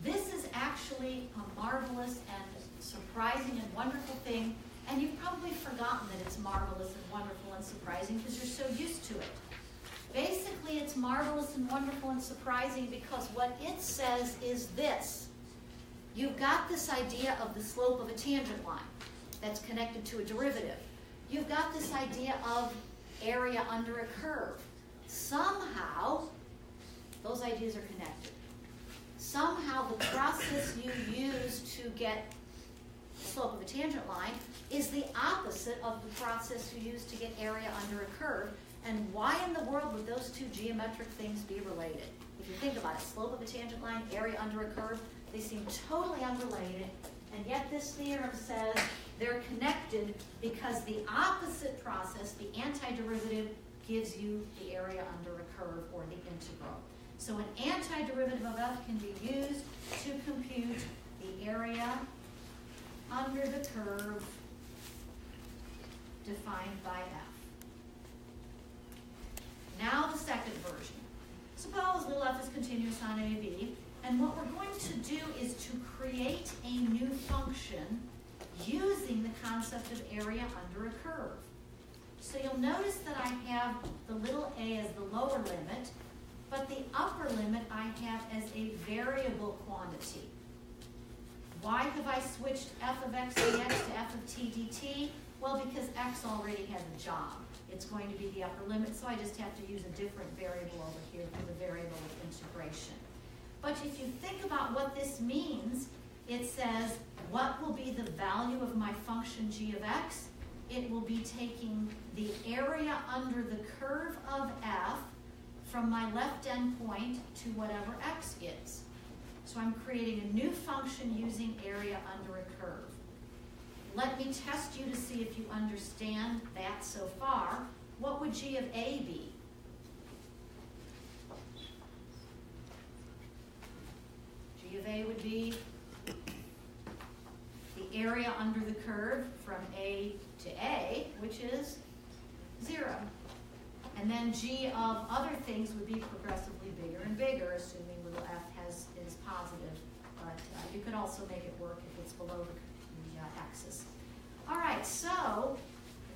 This is actually a marvelous and surprising and wonderful thing, and you've probably forgotten that it's marvelous and wonderful and surprising because you're so used to it. Basically, it's marvelous and wonderful and surprising because what it says is this. You've got this idea of the slope of a tangent line that's connected to a derivative. You've got this idea of area under a curve. Somehow, those ideas are connected. Somehow how the process you use to get the slope of a tangent line is the opposite of the process you use to get area under a curve. And why in the world would those two geometric things be related? If you think about it, slope of a tangent line, area under a curve, they seem totally unrelated, and yet this theorem says they're connected because the opposite process, the antiderivative, gives you the area under a curve, or the integral. So an antiderivative of f can be used to compute the area under the curve defined by f. Now the second version. Suppose little f is continuous on AB, and what we're going to do is to create a new function using the concept of area under a curve. So you'll notice that I have the little a as the lower limit, but the upper limit I have as a variable quantity. Why have I switched f of x dx to f of t dt? Well, because x already has a job. It's going to be the upper limit, so I just have to use a different variable over here for the variable of integration. But if you think about what this means, it says, what will be the value of my function g of x? It will be taking the area under the curve of f from my left endpoint to whatever x is. So I'm creating a new function using area under a curve. Let me test you to see if you understand that so far. What would g of a be? G of a would be the area under the curve from a to a, which is 0. And then g of other things would be progressively bigger and bigger, assuming little f is positive. But you could also make it work if it's below the axis. All right, so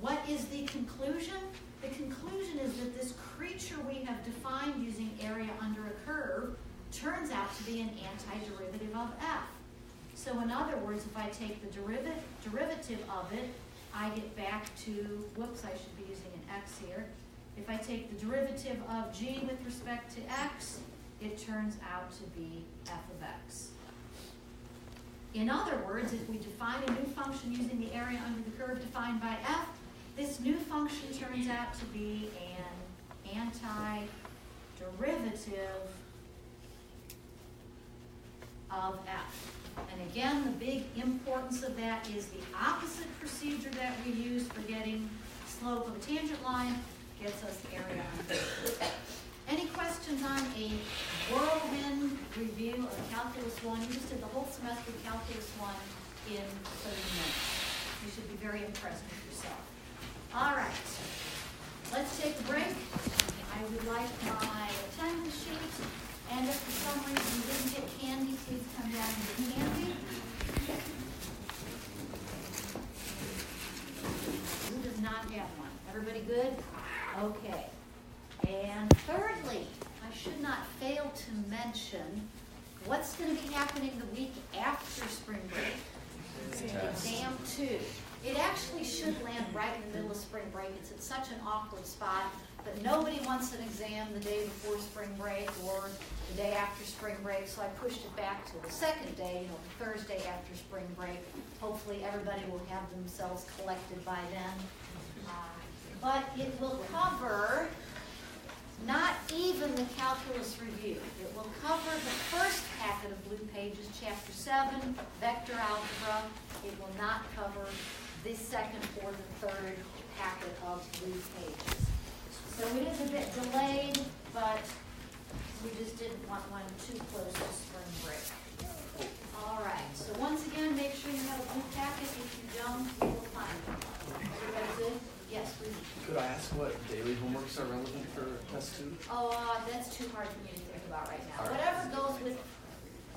what is the conclusion? The conclusion is that this creature we have defined using area under a curve turns out to be an antiderivative of f. So in other words, if I take the derivative of it, I get back to, whoops, I should be using an x here. If I take the derivative of g with respect to x, it turns out to be f of x. In other words, if we define a new function using the area under the curve defined by f, this new function turns out to be an antiderivative of f. And again, the big importance of that is the opposite procedure that we use for getting slope of a tangent line gets us area under the curve. Any questions on a whirlwind review of Calculus 1? You just did the whole semester of Calculus 1 in 30 minutes. You should be very impressed with yourself. All right, let's take a break. I would like my attendance sheet, and if for some reason you didn't get candy, please come down and get candy. Who does not have one? Everybody good? Okay. And thirdly, I should not fail to mention what's going to be happening the week after spring break. Exam 2. It actually should land right in the middle of spring break. It's at such an awkward spot, but nobody wants an exam the day before spring break or the day after spring break, so I pushed it back to the second day, the Thursday after spring break. Hopefully everybody will have themselves collected by then. But it will cover not even the calculus review. It will cover the first packet of blue pages, chapter 7, vector algebra. It will not cover the second or the third packet of blue pages. So it is a bit delayed, but we just didn't want one too close to spring break. All right, so once again, make sure you have a blue packet. If you don't, you will find one. Everybody good? Yes, we. Could I ask what daily homeworks are relevant for test 2? Oh, that's too hard for me to think about right now. All right. Whatever goes with,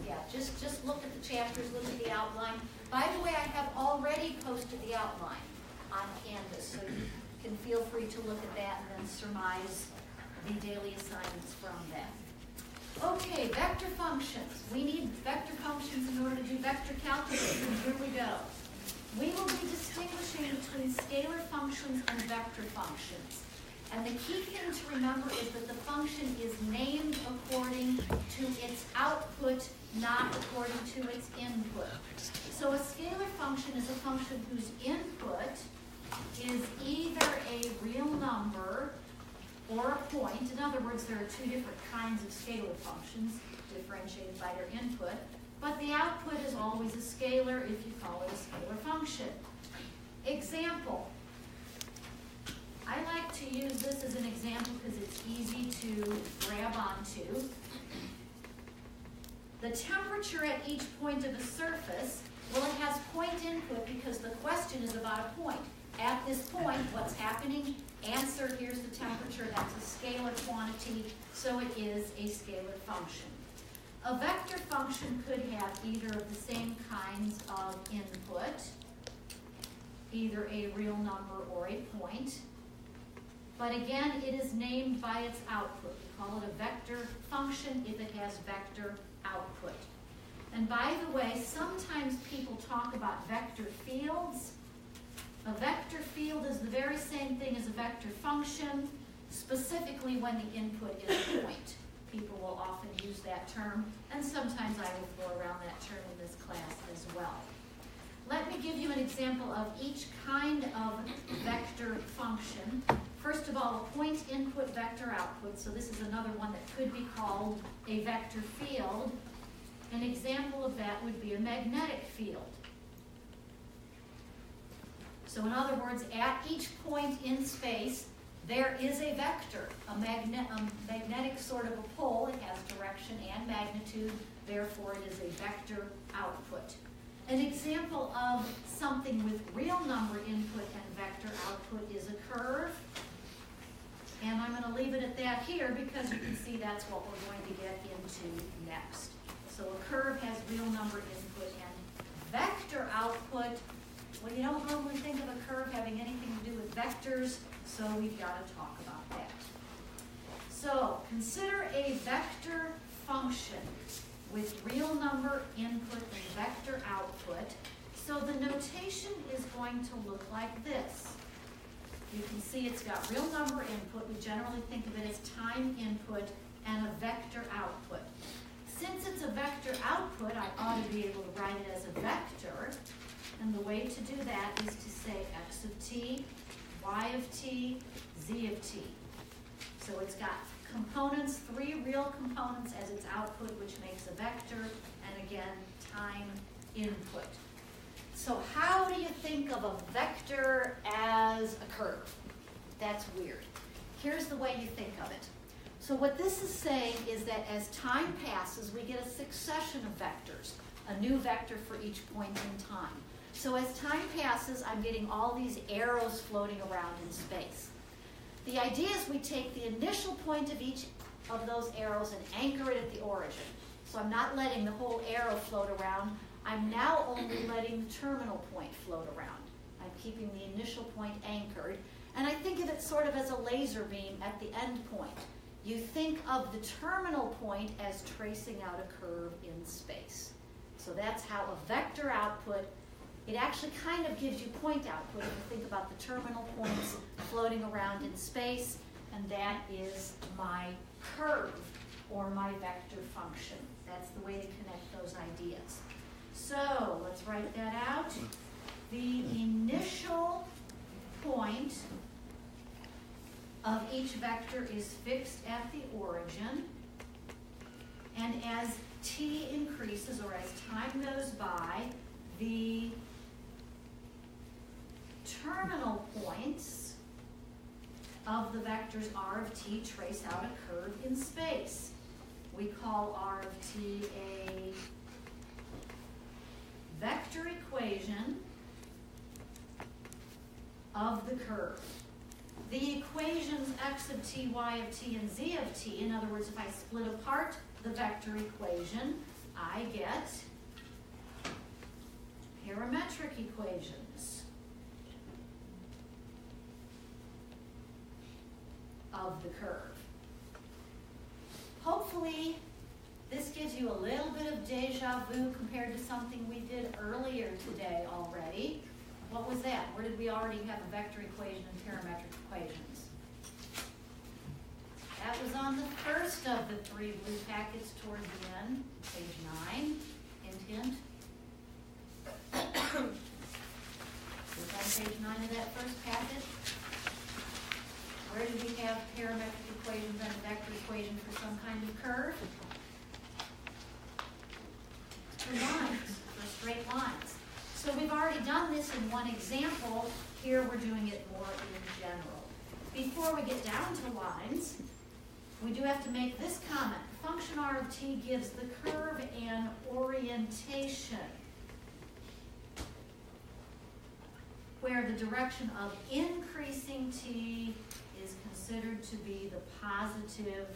yeah, just look at the chapters, look at the outline. By the way, I have already posted the outline on Canvas, so you can feel free to look at that and then surmise the daily assignments from that. Okay, vector functions. We need vector functions in order to do vector calculus, and here we go. We will be distinguishing between scalar functions and vector functions. And the key thing to remember is that the function is named according to its output not according to its input. So a scalar function is a function whose input is either a real number or a point. In other words, there are two different kinds of scalar functions differentiated by their input, but the output is always a scalar if you call it a scalar function. Example. I like to use this as an example because it's easy to grab onto. The temperature at each point of a surface, well, it has point input because the question is about a point. At this point, what's happening? Answer, here's the temperature, that's a scalar quantity, so it is a scalar function. A vector function could have either of the same kinds of input, either a real number or a point. But again, it is named by its output. We call it a vector function if it has vector output. And by the way, sometimes people talk about vector fields. A vector field is the very same thing as a vector function, specifically when the input is a point. People will often use that term, and sometimes I will throw around that term in this class as well. Let me give you an example of each kind of vector function. First of all, a point input, vector output. So this is another one that could be called a vector field. An example of that would be a magnetic field. So in other words, at each point in space, there is a vector, a magnetic sort of a pole. It has direction and magnitude, therefore it is a vector output. An example of something with real number input and vector output is a curve. And I'm going to leave it at that here because you can see that's what we're going to get into next. So a curve has real number input and vector output. Well, you don't normally think of a curve having anything to do with vectors, so we've got to talk about that. So consider a vector function with real number input and vector output. So the notation is going to look like this. You can see it's got real number input. We generally think of it as time input and a vector output. Since it's a vector output, I ought to be able to write it as a vector. And the way to do that is to say x of t, y of t, z of t. So it's got components, 3 real components as its output, which makes a vector, and again, time input. So how do you think of a vector as a curve? That's weird. Here's the way you think of it. So what this is saying is that as time passes, we get a succession of vectors, a new vector for each point in time. So as time passes, I'm getting all these arrows floating around in space. The idea is we take the initial point of each of those arrows and anchor it at the origin. So I'm not letting the whole arrow float around. I'm now only letting the terminal point float around. I'm keeping the initial point anchored. And I think of it sort of as a laser beam at the end point. You think of the terminal point as tracing out a curve in space. So that's how a vector output, it actually kind of gives you point output if you think about the terminal points floating around in space, and that is my curve or my vector function. That's the way to connect those ideas. So let's write that out. The initial point of each vector is fixed at the origin, and as t increases or as time goes by, the terminal points of the vectors r of t trace out a curve in space. We call r of t a vector equation of the curve. The equations x of t, y of t, and z of t, in other words, if I split apart the vector equation, I get parametric equations of the curve. Hopefully, this gives you a little bit of deja vu compared to something we did earlier today already. What was that? Where did we already have a vector equation and parametric equations? That was on the first of the 3 blue packets toward the end, page 9. equation than a vector equation for some kind of curve? For lines, for straight lines. So we've already done this in one example. Here we're doing it more in general. Before we get down to lines, we do have to make this comment. Function r of t gives the curve an orientation where the direction of increasing t is considered to be the positive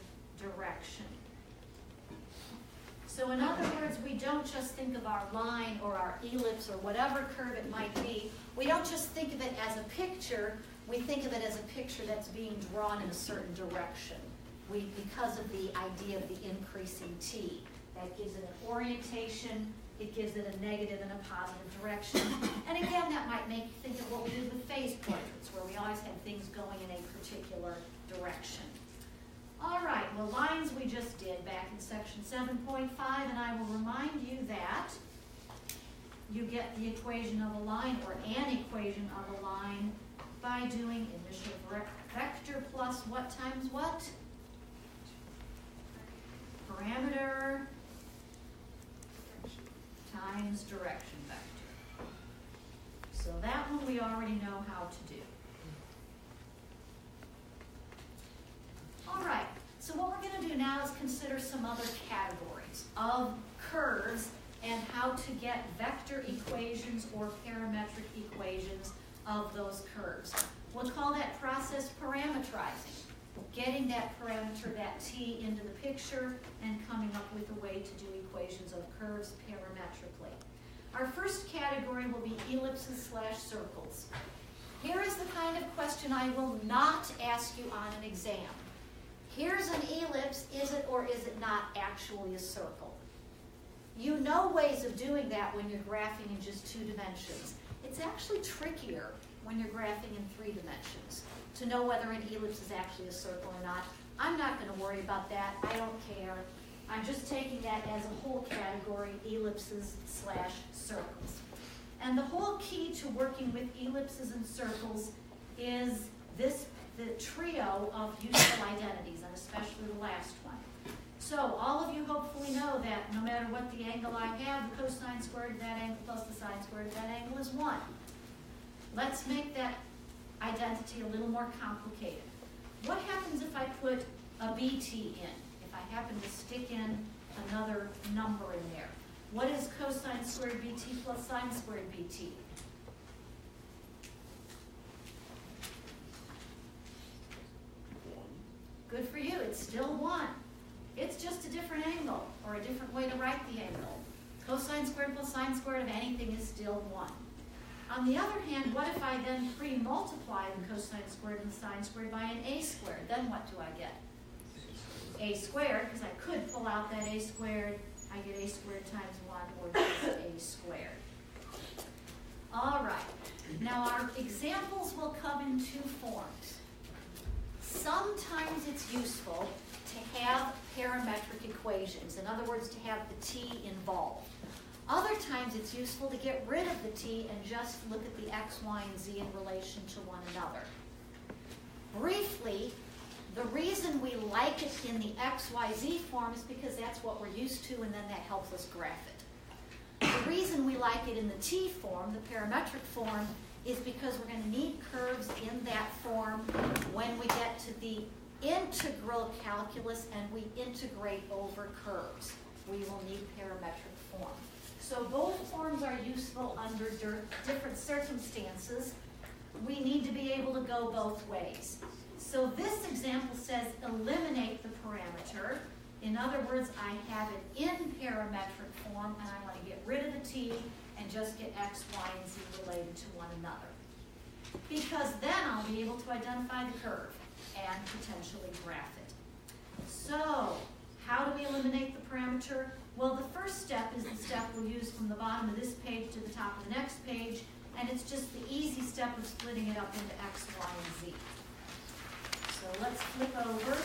direction. So in other words, we don't just think of our line or our ellipse or whatever curve it might be. We don't just think of it as a picture. We think of it as a picture that's being drawn in a certain direction. Because of the idea of the increasing t. That gives it an orientation, it gives it a negative and a positive direction. And again, that might make you think of what we did with phase portraits, where we always had things going in a particular direction. All right, well, lines we just did back in section 7.5, and I will remind you that you get the equation of a line, or an equation of a line, by doing initial vector plus what times what? Parameter times direction vector. So that one we already know how to do. All right, so what we're going to do now is consider some other categories of curves and how to get vector equations or parametric equations of those curves. We'll call that process parametrizing. Getting that parameter, that t, into the picture and coming up with a way to do equations of curves parametrically. Our first category will be ellipses / circles. Here is the kind of question I will not ask you on an exam. Here's an ellipse, is it or is it not actually a circle? You know ways of doing that when you're graphing in just 2 dimensions. It's actually trickier when you're graphing in 3 dimensions to know whether an ellipse is actually a circle or not. I'm not going to worry about that. I don't care. I'm just taking that as a whole category, ellipses / circles. And the whole key to working with ellipses and circles is the trio of useful identities, and especially the last one. So all of you hopefully know that no matter what the angle I have, the cosine squared of that angle plus the sine squared of that angle is 1. Let's make that identity a little more complicated. What happens if I put a bt in? If I happen to stick in another number in there? What is cosine squared bt plus sine squared bt? Good for you, it's still 1. It's just a different angle, or a different way to write the angle. Cosine squared plus sine squared of anything is still 1. On the other hand, what if I then pre-multiply the cosine squared and the sine squared by an a squared? Then what do I get? A squared, because I could pull out that a squared. I get a squared times 1, or just a squared. All right. Now our examples will come in 2 forms. Sometimes it's useful to have parametric equations. In other words, to have the t involved. Other times it's useful to get rid of the t and just look at the x, y, and z in relation to one another. Briefly, the reason we like it in the x, y, z form is because that's what we're used to, and then that helps us graph it. The reason we like it in the t form, the parametric form, is because we're going to need curves in that form when we get to the integral calculus and we integrate over curves. We will need parametric form. So both forms are useful under different circumstances. We need to be able to go both ways. So this example says eliminate the parameter. In other words, I have it in parametric form and I want to get rid of the t and just get x, y, and z related to one another. Because then I'll be able to identify the curve and potentially graph it. So, how do we eliminate the parameter? Well, the first step is the step we'll use from the bottom of this page to the top of the next page, and it's just the easy step of splitting it up into x, y, and z. So let's flip over,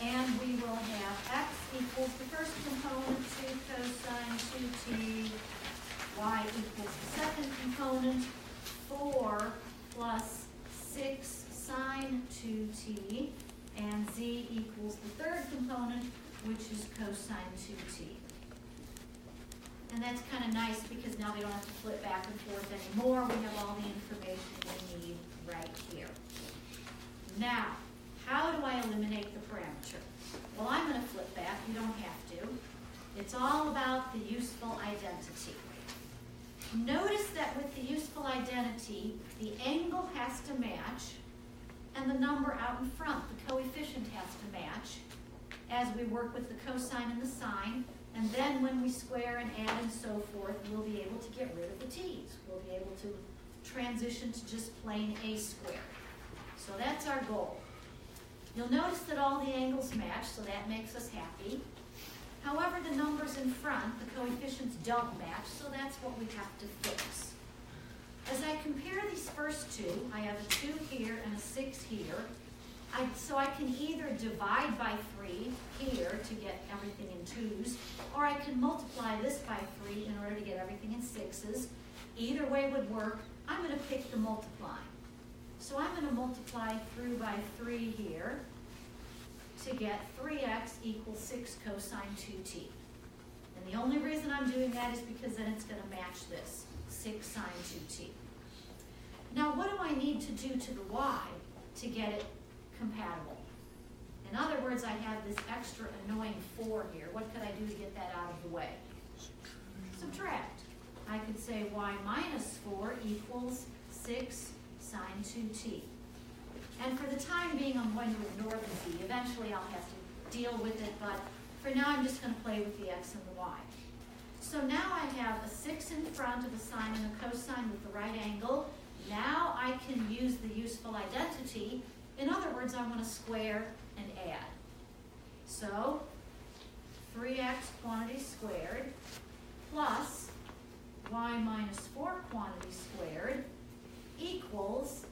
and we will have x equals the first component, 2 cosine 2t, y equals the second component, 4 plus 6 sine 2t, and z equals the third component, which is cosine 2t. And that's kind of nice because now we don't have to flip back and forth anymore. We have all the information we need right here. Now, how do I eliminate the parameter? Well, I'm going to flip back. You don't have to. It's all about the useful identity. Notice that with the useful identity, the angle has to match, and the number out in front, the coefficient, has to match as we work with the cosine and the sine. And then when we square and add and so forth, we'll be able to get rid of the t's. We'll be able to transition to just plain a squared. So that's our goal. You'll notice that all the angles match, so that makes us happy. However, the numbers in front, the coefficients, don't match, so that's what we have to fix. As I compare these first two, I have a 2 here and a 6 here. So I can either divide by 3 here to get everything in 2's, or I can multiply this by 3 in order to get everything in 6's. Either way would work. I'm going to pick the multiplying. So I'm going to multiply through by 3 here to get 3x equals 6 cosine 2t. And the only reason I'm doing that is because then it's going to match this, 6 sine 2t. Now what do I need to do to the y to get it compatible? In other words, I have this extra annoying 4 here. What could I do to get that out of the way? Subtract. I could say y minus 4 equals 6 sine 2t. And for the time being, I'm going to ignore the z. Eventually, I'll have to deal with it, but for now, I'm just going to play with the x and the y. So now I have a 6 in front of a sine and a cosine with the right angle. Now I can use the useful identity. In other words, I want to square and add. So 3x quantity squared plus y minus 4 quantity squared equals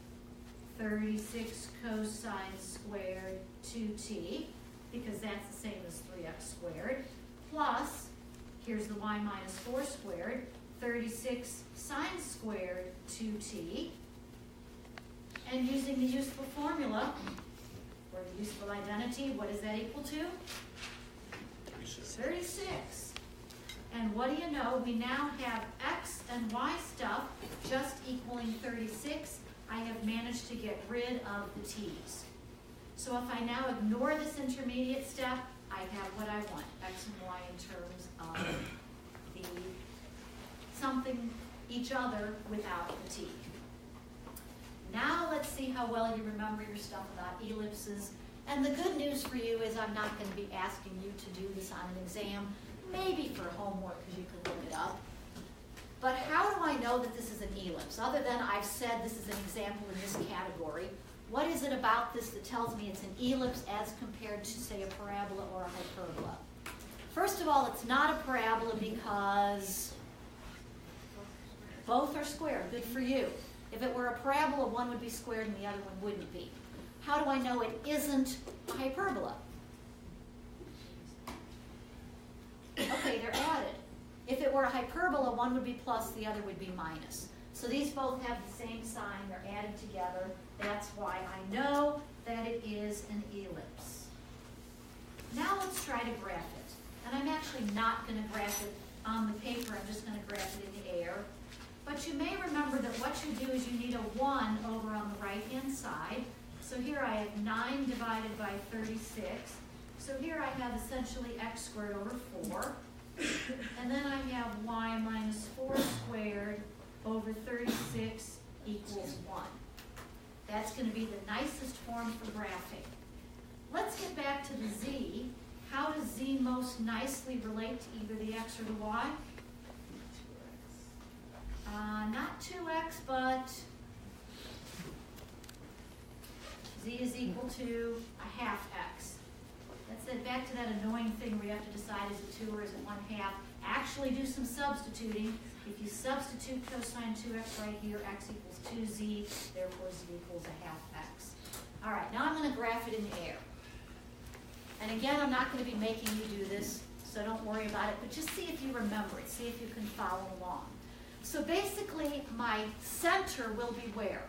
36 cosine squared 2t, because that's the same as 3x squared, plus, here's the y minus 4 squared, 36 sine squared 2t, and using the useful formula, or the useful identity, what is that equal to? 36. And what do you know? We now have x and y stuff just equaling 36. I have managed to get rid of the t's. So if I now ignore this intermediate step, I have what I want, x and y in terms of the something each other without the t. Now let's see how well you remember your stuff about ellipses. And the good news for you is I'm not going to be asking you to do this on an exam, maybe for homework because you can look it up. But how do I know that this is an ellipse? Other than I've said this is an example in this category, what is it about this that tells me it's an ellipse as compared to, say, a parabola or a hyperbola? First of all, it's not a parabola because both are square. Good for you. If it were a parabola, one would be squared and the other one wouldn't be. How do I know it isn't a hyperbola? Okay, they're added. If it were a hyperbola, one would be plus, the other would be minus. So these both have the same sign, they're added together. That's why I know that it is an ellipse. Now let's try to graph it. And I'm actually not going to graph it on the paper, I'm just going to graph it in the air. But you may remember that what you do is you need a 1 over on the right-hand side. So here I have 9 divided by 36. So here I have essentially x squared over 4. And then I have y minus 4 squared over 36 equals 1. That's going to be the nicest form for graphing. Let's get back to the z. How does z most nicely relate to either the x or the y? Not 2x, but z is equal to a half x. That's it, back to that annoying thing where you have to decide is it 2 or is it 1/2. Actually do some substituting. If you substitute cosine 2x right here, x equals 2z, therefore z equals a half x. All right, now I'm going to graph it in the air. And again, I'm not going to be making you do this, so don't worry about it, but just see if you remember it, see if you can follow along. So basically, my center will be where?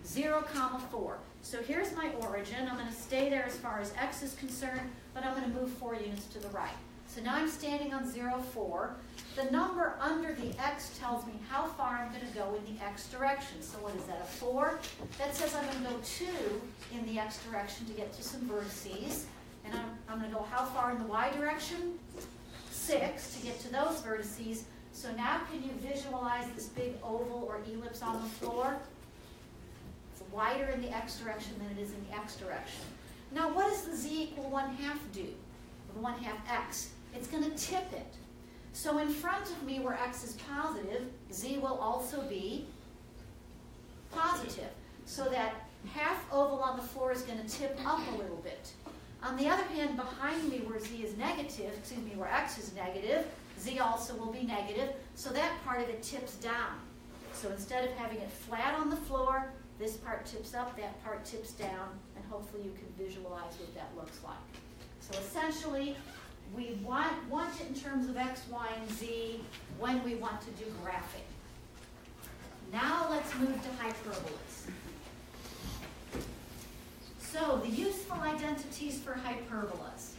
0, comma 4. So here's my origin. I'm going to stay there as far as x is concerned, but I'm going to move 4 units to the right. So now I'm standing on 0, 4. The number under the x tells me how far I'm going to go in the x direction. So what is that, a 4? That says I'm going to go 2 in the x direction to get to some vertices. And I'm going to go how far in the y direction? 6 to get to those vertices. So now can you visualize this big oval or ellipse on the floor? It's wider in the x direction than it is in the x direction. Now what does the z equal 1/2 do? The 1/2 x. It's going to tip it. So in front of me where x is positive, z will also be positive. So that half oval on the floor is going to tip up a little bit. On the other hand, behind me where z is negative, where x is negative, z also will be negative, so that part of it tips down. So instead of having it flat on the floor, this part tips up, that part tips down, and hopefully you can visualize what that looks like. So essentially, we want it in terms of x, y, and z when we want to do graphing. Now let's move to hyperbolas. So the useful identities for hyperbolas.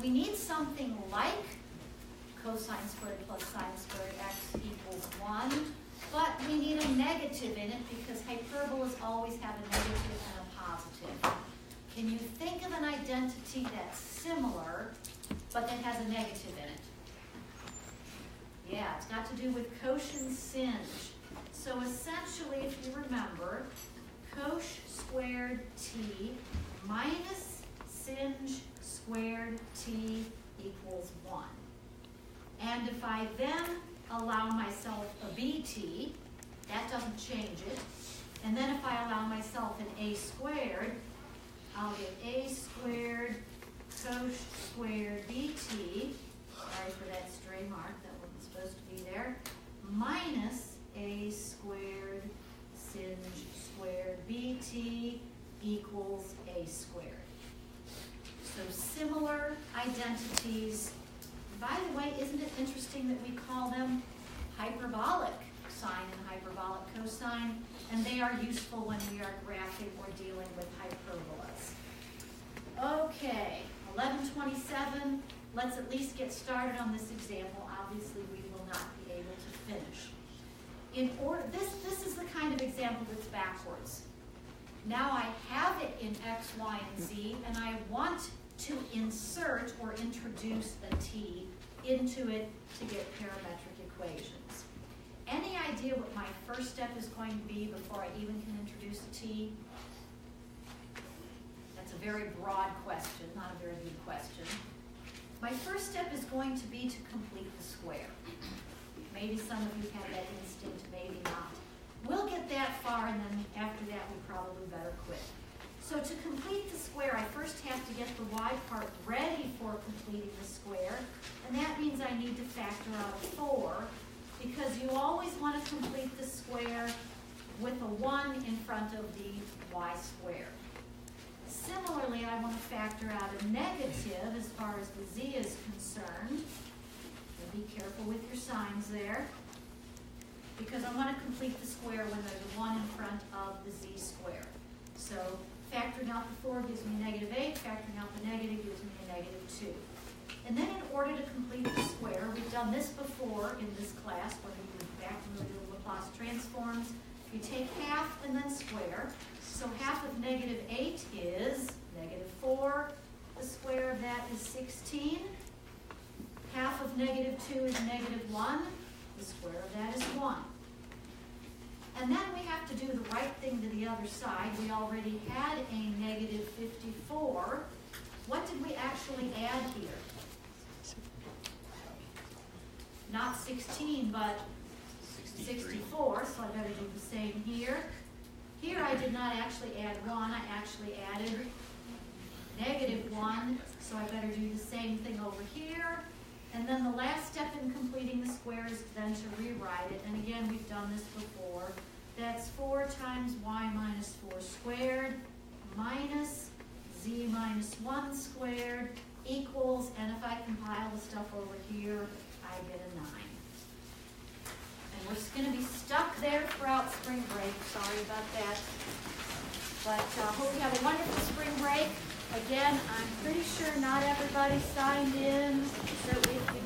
We need something like cosine squared plus sine squared x equals 1, but we need a negative in it because hyperbolas always have a negative and a positive. Can you think of an identity that's similar, but that has a negative in it? Yeah, it's got to do with cosh sinh. So essentially, if you remember, cosh squared t minus sinh squared t equals 1. And if I then allow myself a bt, that doesn't change it. And then if I allow myself an a squared, I'll get a squared cosh squared bt, sorry for that stray mark, that wasn't supposed to be there, minus a squared sinh squared bt equals a squared. So similar identities. By the way, isn't it interesting that we call them hyperbolic sine and hyperbolic cosine? And they are useful when we are graphing or dealing with hyperbolas. Okay, 1127. Let's at least get started on this example. Obviously, we will not be able to finish. In order, this is the kind of example that's backwards. Now I have it in x, y, and z, and I want to insert or introduce a t into it to get parametric equations. Any idea what my first step is going to be before I even can introduce a t? That's a very broad question, not a very good question. My first step is going to be to complete the square. Maybe some of you have that instinct, maybe not. We'll get that far, and then after that we probably better quit. So to complete the square, I first have to get the y part ready for completing the square, and that means I need to factor out a 4, because you always want to complete the square with a 1 in front of the y squared. Similarly, I want to factor out a negative as far as the z is concerned. So be careful with your signs there, because I want to complete the square when there's a 1 in front of the z squared. So factoring out the 4 gives me -8, factoring out the negative gives me a -2. And then in order to complete the square, we've done this before in this class when we were back when we were doing Laplace transforms. You take half and then square. So half of -8 is -4. The square of that is 16. Half of -2 is -1. The square of that is 1. And then we have to do the right thing to the other side. We already had a -54. What did we actually add here? Not 16, but 64, so I better do the same here. Here I did not actually add 1, I actually added -1, so I better do the same thing over here. And then the last step in completing the square is then to rewrite it. And again, we've done this before. That's 4 times y minus 4 squared minus z minus 1 squared equals, and if I compile the stuff over here, I get a 9. And we're just gonna be stuck there throughout spring break, sorry about that. But hope you have a wonderful spring break. Again, I'm pretty sure not everybody signed in, so if you